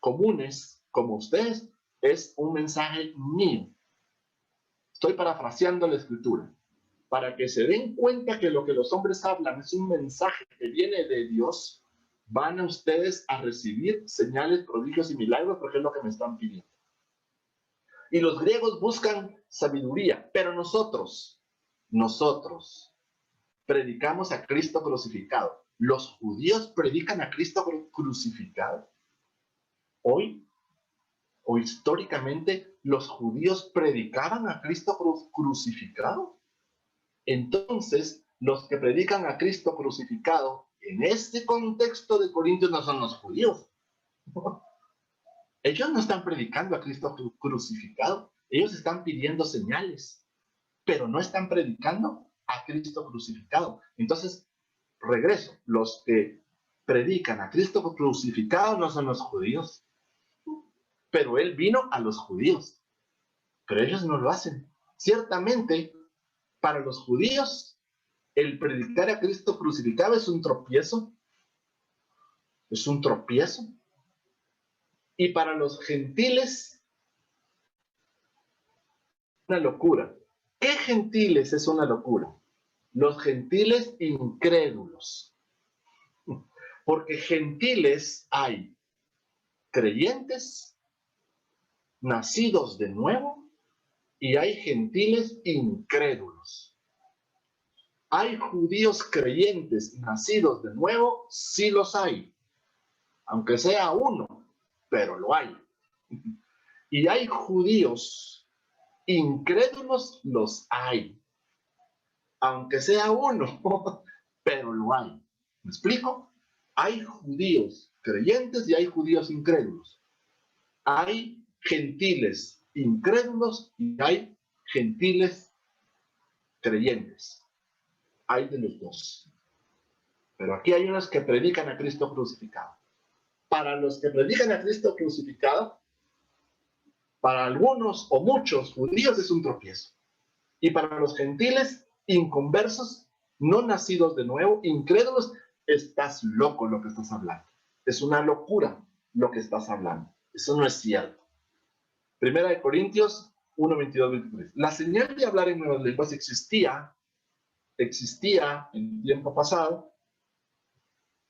comunes como ustedes es un mensaje mío. Estoy parafraseando la Escritura, para que se den cuenta que lo que los hombres hablan es un mensaje que viene de Dios. Van a ustedes a recibir señales, prodigios y milagros, porque es lo que me están pidiendo. Y los griegos buscan sabiduría, pero nosotros predicamos a Cristo crucificado. Los judíos predican a Cristo crucificado. Hoy, o históricamente, los judíos predicaban a Cristo crucificado. Entonces, los que predican a Cristo crucificado en este contexto de Corintios no son los judíos. Ellos no están predicando a Cristo crucificado. Ellos están pidiendo señales, pero no están predicando a Cristo crucificado. Entonces, regreso. Los que predican a Cristo crucificado no son los judíos, pero Él vino a los judíos. Pero ellos no lo hacen. Ciertamente, para los judíos, el predicar a Cristo crucificado es un tropiezo. Es un tropiezo. Y para los gentiles, una locura. ¿Qué gentiles es una locura? Los gentiles incrédulos. Porque gentiles hay creyentes, nacidos de nuevo, y hay gentiles incrédulos. ¿Hay judíos creyentes nacidos de nuevo? Sí los hay. Aunque sea uno, pero lo hay. Y hay judíos incrédulos, los hay. Aunque sea uno, pero lo hay. ¿Me explico? Hay judíos creyentes y hay judíos incrédulos. Hay gentiles incrédulos y hay gentiles creyentes. Hay de los dos. Pero aquí hay unos que predican a Cristo crucificado. Para los que predican a Cristo crucificado, para algunos o muchos judíos es un tropiezo. Y para los gentiles inconversos, no nacidos de nuevo, incrédulos, estás loco lo que estás hablando. Es una locura lo que estás hablando. Eso no es cierto. 1 Corintios 1, 22, 23. La señal de hablar en nuevas lenguas existía en tiempo pasado.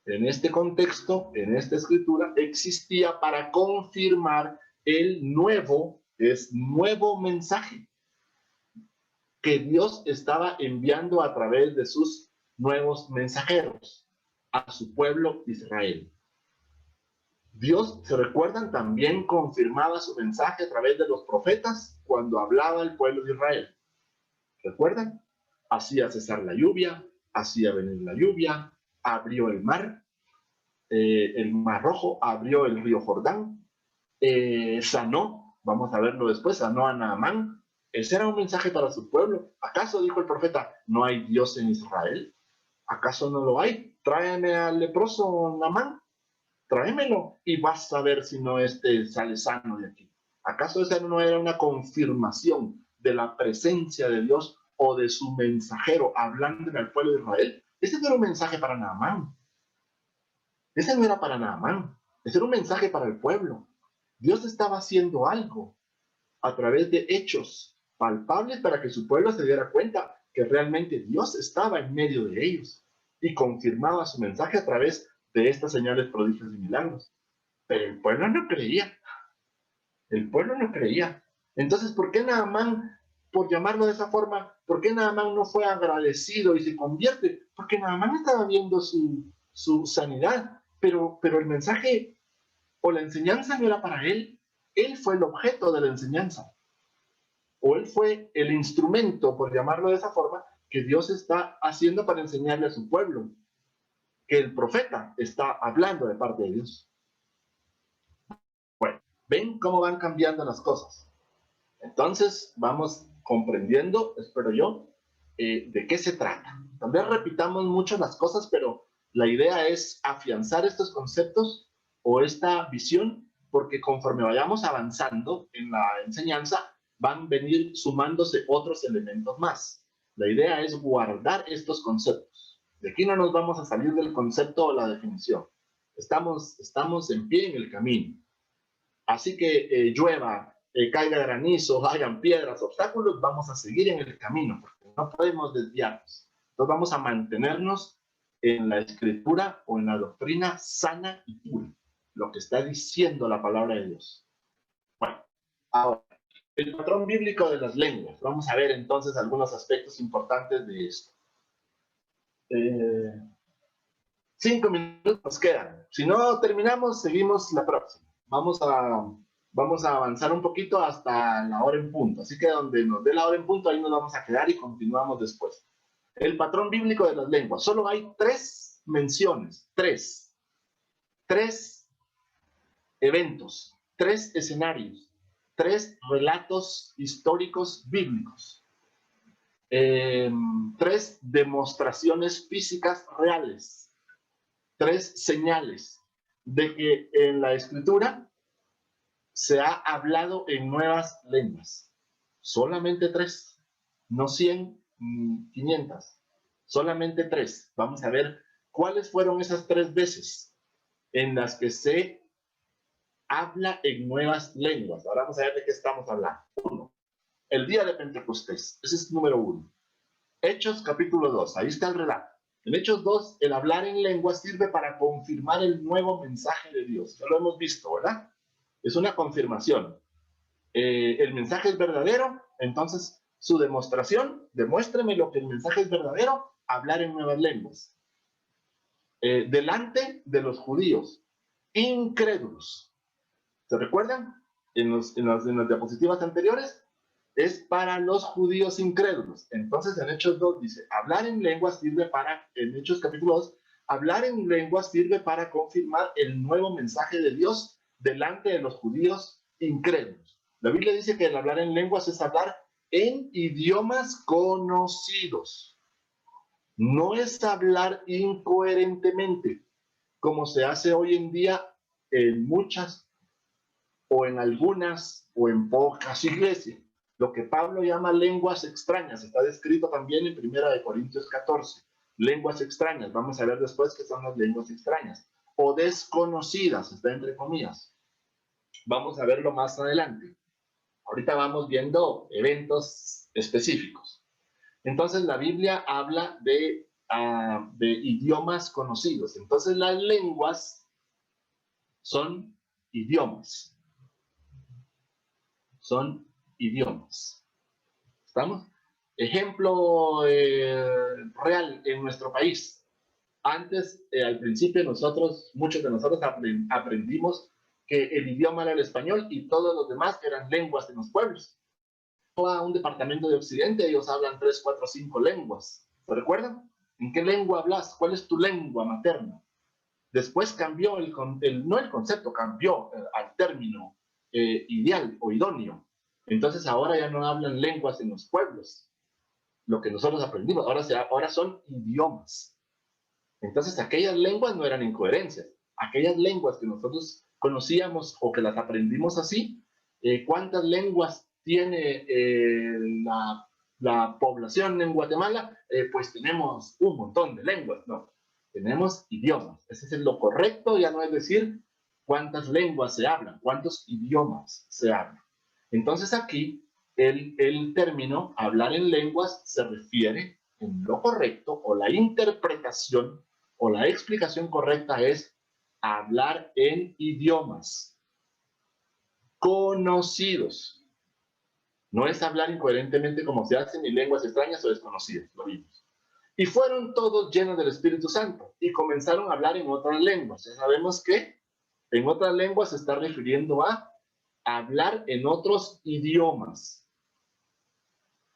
En este contexto, en esta escritura, existía para confirmar el nuevo mensaje que Dios estaba enviando a través de sus nuevos mensajeros a su pueblo Israel. Dios, ¿se recuerdan? También confirmaba su mensaje a través de los profetas cuando hablaba al pueblo de Israel. ¿Recuerdan? Hacía cesar la lluvia, hacía venir la lluvia, abrió el mar Rojo, abrió el río Jordán, sanó, vamos a verlo después, sanó a Naamán. Ese era un mensaje para su pueblo. ¿Acaso, dijo el profeta, no hay Dios en Israel? ¿Acaso no lo hay? Tráeme al leproso Naamán, tráemelo y vas a ver si no sale sano de aquí. ¿Acaso esa no era una confirmación de la presencia de Dios o de su mensajero hablándole al pueblo de Israel? Ese no era un mensaje para Naamán. Ese no era para Naamán. Ese era un mensaje para el pueblo. Dios estaba haciendo algo a través de hechos palpables para que su pueblo se diera cuenta que realmente Dios estaba en medio de ellos y confirmaba su mensaje a través de estas señales, prodigios y milagros. Pero el pueblo no creía. El pueblo no creía. Entonces, ¿por qué Naamán, por llamarlo de esa forma, por qué Naamán no fue agradecido y se convierte? Porque Naamán estaba viendo su sanidad, pero el mensaje o la enseñanza no era para él. Él fue el objeto de la enseñanza. O él fue el instrumento, por llamarlo de esa forma, que Dios está haciendo para enseñarle a su pueblo. que el profeta está hablando de parte de Dios. Bueno, ven cómo van cambiando las cosas. Entonces vamos comprendiendo, espero yo, de qué se trata. También repitamos mucho las cosas, pero la idea es afianzar estos conceptos o esta visión, porque conforme vayamos avanzando en la enseñanza, van a venir sumándose otros elementos más. La idea es guardar estos conceptos. De aquí no nos vamos a salir del concepto o la definición. Estamos en pie en el camino. Así que llueva, caiga granizo, hayan piedras, obstáculos, vamos a seguir en el camino, porque no podemos desviarnos. Entonces vamos a mantenernos en la escritura o en la doctrina sana y pura, lo que está diciendo la palabra de Dios. Bueno, ahora, el patrón bíblico de las lenguas. Vamos a ver entonces algunos aspectos importantes de esto. 5 minutos nos quedan. Si no terminamos, seguimos la próxima. Vamos a avanzar un poquito hasta la hora en punto. Así que donde nos dé la hora en punto, ahí nos vamos a quedar y continuamos después. El patrón bíblico de las lenguas. Solo hay 3 menciones, 3 eventos, 3 escenarios, 3 relatos históricos bíblicos, 3 demostraciones físicas reales, 3 señales de que en la escritura se ha hablado en nuevas lenguas. Solamente 3, no 100 ni 500, solamente 3. Vamos a ver cuáles fueron esas 3 veces en las que se habla en nuevas lenguas. Ahora vamos a ver de qué estamos hablando. 1. El día de Pentecostés. Ese es número 1. Hechos capítulo 2. Ahí está el relato. En Hechos 2, el hablar en lenguas sirve para confirmar el nuevo mensaje de Dios. Ya lo hemos visto, ¿verdad? Es una confirmación. El mensaje es verdadero, entonces su demostración, demuéstreme lo que el mensaje es verdadero, hablar en nuevas lenguas. Delante de los judíos, incrédulos. ¿Se recuerdan? En las diapositivas anteriores, es para los judíos incrédulos. Entonces en Hechos 2 dice, hablar en lenguas sirve para, en Hechos capítulo 2, hablar en lenguas sirve para confirmar el nuevo mensaje de Dios delante de los judíos incrédulos. La Biblia dice que el hablar en lenguas es hablar en idiomas conocidos. No es hablar incoherentemente, como se hace hoy en día en muchas, o en algunas, o en pocas iglesias. Lo que Pablo llama lenguas extrañas, está descrito también en 1 Corintios 14. Lenguas extrañas, vamos a ver después qué son las lenguas extrañas. O desconocidas, está entre comillas. Vamos a verlo más adelante. Ahorita vamos viendo eventos específicos. Entonces la Biblia habla de idiomas conocidos. Entonces las lenguas son idiomas. Son idiomas. ¿Estamos? Ejemplo real en nuestro país. Antes, al principio, muchos de nosotros aprendimos que el idioma era el español y todos los demás eran lenguas de los pueblos. A un departamento de Occidente, ellos hablan 3, 4, 5 lenguas. ¿Se recuerdan? ¿En qué lengua hablas? ¿Cuál es tu lengua materna? Después cambió no el concepto, cambió al término ideal o idóneo. Entonces ahora ya no hablan lenguas en los pueblos, lo que nosotros aprendimos, ahora son idiomas. Entonces aquellas lenguas no eran incoherencias, aquellas lenguas que nosotros conocíamos o que las aprendimos así, ¿cuántas lenguas tiene la población en Guatemala? Pues tenemos un montón de lenguas, ¿no? Tenemos idiomas. Ese es lo correcto, ya no es decir cuántas lenguas se hablan, cuántos idiomas se hablan. Entonces aquí el término hablar en lenguas se refiere en lo correcto, o la interpretación o la explicación correcta es hablar en idiomas conocidos. No es hablar incoherentemente como se hace en lenguas extrañas o desconocidas, lo vimos. Y fueron todos llenos del Espíritu Santo y comenzaron a hablar en otras lenguas. Ya sabemos que en otras lenguas se está refiriendo a hablar en otros idiomas.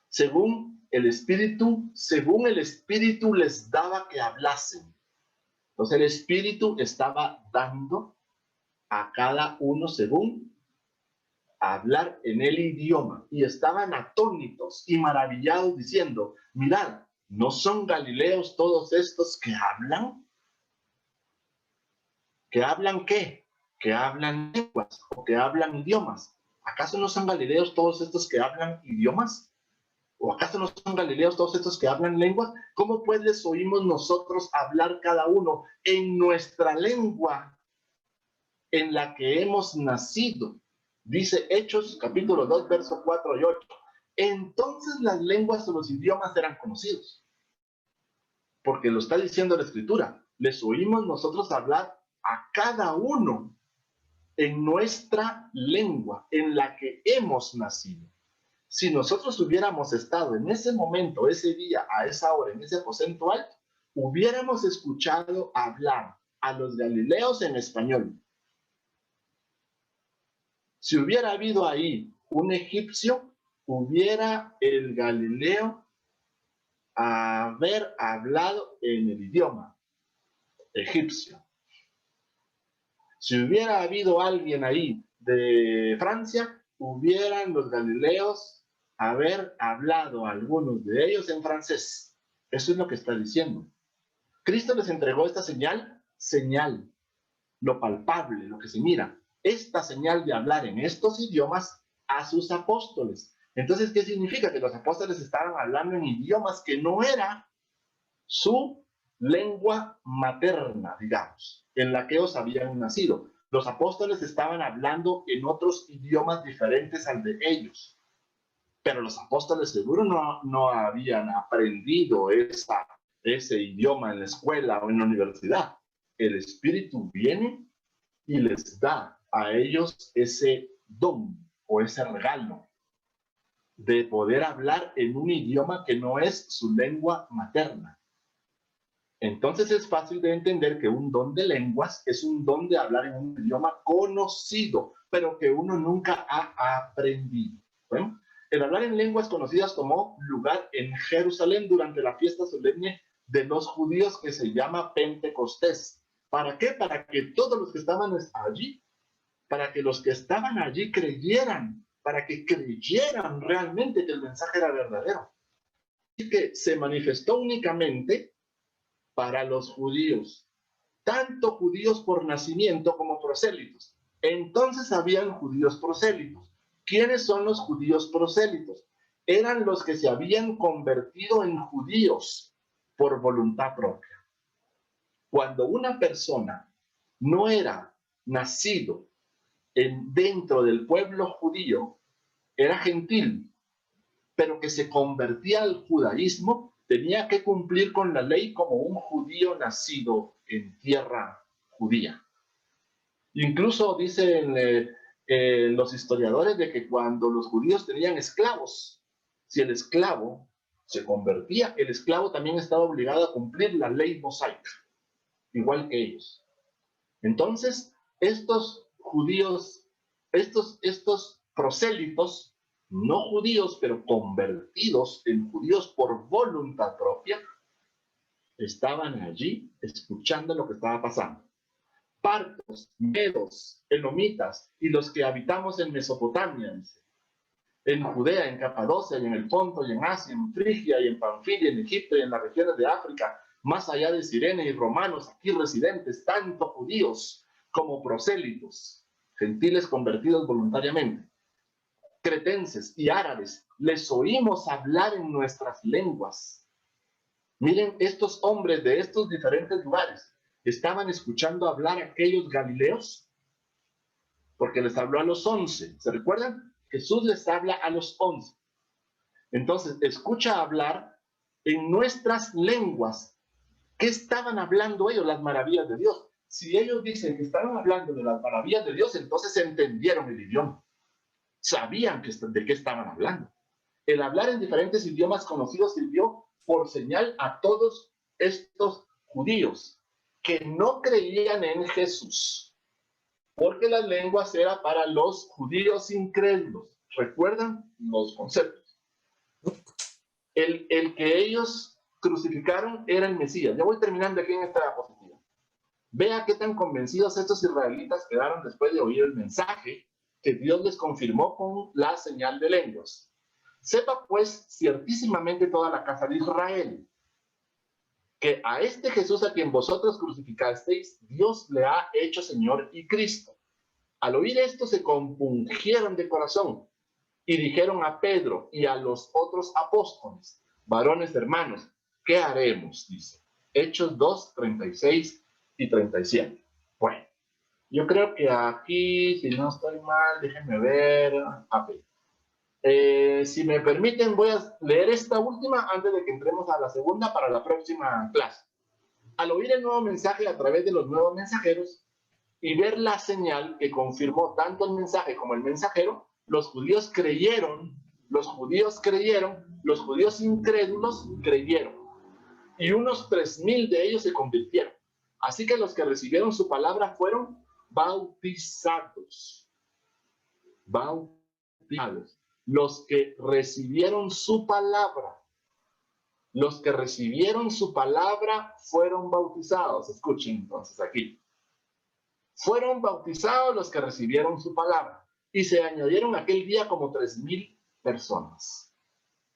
Según el Espíritu les daba que hablasen. Entonces el Espíritu estaba dando a cada uno según hablar en el idioma, y estaban atónitos y maravillados diciendo, mirad, ¿no son galileos todos estos que hablan? ¿Que hablan qué? ¿Que hablan lenguas o que hablan idiomas? ¿Acaso no son galileos todos estos que hablan idiomas? ¿O acaso no son galileos todos estos que hablan lenguas? ¿Cómo pues les oímos nosotros hablar cada uno en nuestra lengua en la que hemos nacido? Dice Hechos capítulo 2, verso 4 y 8. Entonces las lenguas o los idiomas eran conocidos. Porque lo está diciendo la Escritura. Les oímos nosotros hablar a cada uno en nuestra lengua en la que hemos nacido. Si nosotros hubiéramos estado en ese momento, ese día, a esa hora, en ese aposento alto, hubiéramos escuchado hablar a los galileos en español. Si hubiera habido ahí un egipcio, hubiera el galileo haber hablado en el idioma egipcio. Si hubiera habido alguien ahí de Francia, hubieran los galileos haber hablado algunos de ellos en francés. Eso es lo que está diciendo. Cristo les entregó esta señal, lo palpable, lo que se mira, esta señal de hablar en estos idiomas a sus apóstoles. Entonces, ¿qué significa? Que los apóstoles estaban hablando en idiomas que no era su lengua materna, digamos, en la que ellos habían nacido. Los apóstoles estaban hablando en otros idiomas diferentes al de ellos, pero los apóstoles seguro no habían aprendido ese idioma en la escuela o en la universidad. El Espíritu viene y les da a ellos ese don o ese regalo de poder hablar en un idioma que no es su lengua materna. Entonces es fácil de entender que un don de lenguas es un don de hablar en un idioma conocido, pero que uno nunca ha aprendido. Bueno, el hablar en lenguas conocidas tomó lugar en Jerusalén durante la fiesta solemne de los judíos que se llama Pentecostés. ¿Para qué? Para que todos los que estaban allí, para que los que estaban allí creyeran, para que creyeran realmente que el mensaje era verdadero. Y que se manifestó únicamente para los judíos, tanto judíos por nacimiento como prosélitos. Entonces habían judíos prosélitos. ¿Quiénes son los judíos prosélitos? Eran los que se habían convertido en judíos por voluntad propia. Cuando una persona no era nacido dentro del pueblo judío, era gentil, pero que se convertía al judaísmo, tenía que cumplir con la ley como un judío nacido en tierra judía. Incluso dicen los historiadores de que cuando los judíos tenían esclavos, si el esclavo se convertía, el esclavo también estaba obligado a cumplir la ley mosaica, igual que ellos. Entonces, estos judíos, estos prosélitos, no judíos, pero convertidos en judíos por voluntad propia, estaban allí escuchando lo que estaba pasando. Partos, medos, elomitas y los que habitamos en Mesopotamia, dice, en Judea, en Capadocia, y en el Ponto, y en Asia, en Frigia, y en Panfilia, en Egipto, y en las regiones de África, más allá de Cirene y romanos aquí residentes, tanto judíos como prosélitos, gentiles convertidos voluntariamente, cretenses y árabes, les oímos hablar en nuestras lenguas. Miren, estos hombres de estos diferentes lugares estaban escuchando hablar a aquellos galileos, porque les habló a los 11. ¿Se recuerdan? Jesús les habla a los 11. Entonces, escucha hablar en nuestras lenguas. ¿Qué estaban hablando ellos? Las maravillas de Dios. Si ellos dicen que estaban hablando de las maravillas de Dios, entonces entendieron el idioma. Sabían de qué estaban hablando. El hablar en diferentes idiomas conocidos sirvió por señal a todos estos judíos que no creían en Jesús, porque las lenguas eran para los judíos incrédulos. ¿Recuerdan los conceptos? El que ellos crucificaron era el Mesías. Ya voy terminando aquí en esta diapositiva. Vea qué tan convencidos estos israelitas quedaron después de oír el mensaje que Dios les confirmó con la señal de lenguas. Sepa pues ciertísimamente toda la casa de Israel, que a este Jesús a quien vosotros crucificasteis, Dios le ha hecho Señor y Cristo. Al oír esto se compungieron de corazón y dijeron a Pedro y a los otros apóstoles, varones hermanos, ¿qué haremos? Dice. Hechos 2, 36 y 37. Bueno, yo creo que aquí, si no estoy mal, déjenme ver. Si me permiten, voy a leer esta última antes de que entremos a la segunda para la próxima clase. Al oír el nuevo mensaje a través de los nuevos mensajeros y ver la señal que confirmó tanto el mensaje como el mensajero, los judíos creyeron, los judíos incrédulos creyeron, y unos 3,000 de ellos se convirtieron. Así que los que recibieron su palabra fueron bautizados. Bautizados. Los que recibieron su palabra. Los que recibieron su palabra fueron bautizados. Escuchen entonces aquí. Fueron bautizados los que recibieron su palabra. Y se añadieron aquel día como 3,000 personas.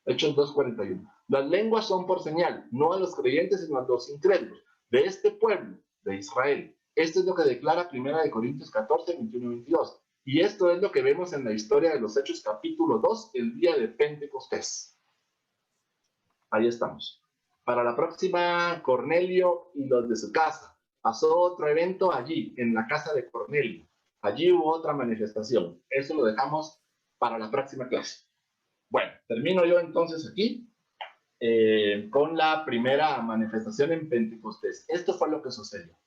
Hechos 2:41. Las lenguas son por señal, no a los creyentes, sino a los incrédulos, de este pueblo, de Israel. Esto es lo que declara 1 Corintios 14, 21 y 22. Y esto es lo que vemos en la historia de los Hechos capítulo 2, el día de Pentecostés. Ahí estamos. Para la próxima, Cornelio y los de su casa. Pasó otro evento allí, en la casa de Cornelio. Allí hubo otra manifestación. Eso lo dejamos para la próxima clase. Bueno, termino yo entonces aquí con la primera manifestación en Pentecostés. Esto fue lo que sucedió.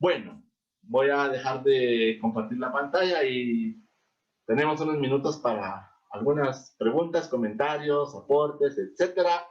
Bueno, voy a dejar de compartir la pantalla y tenemos unos minutos para algunas preguntas, comentarios, aportes, etcétera.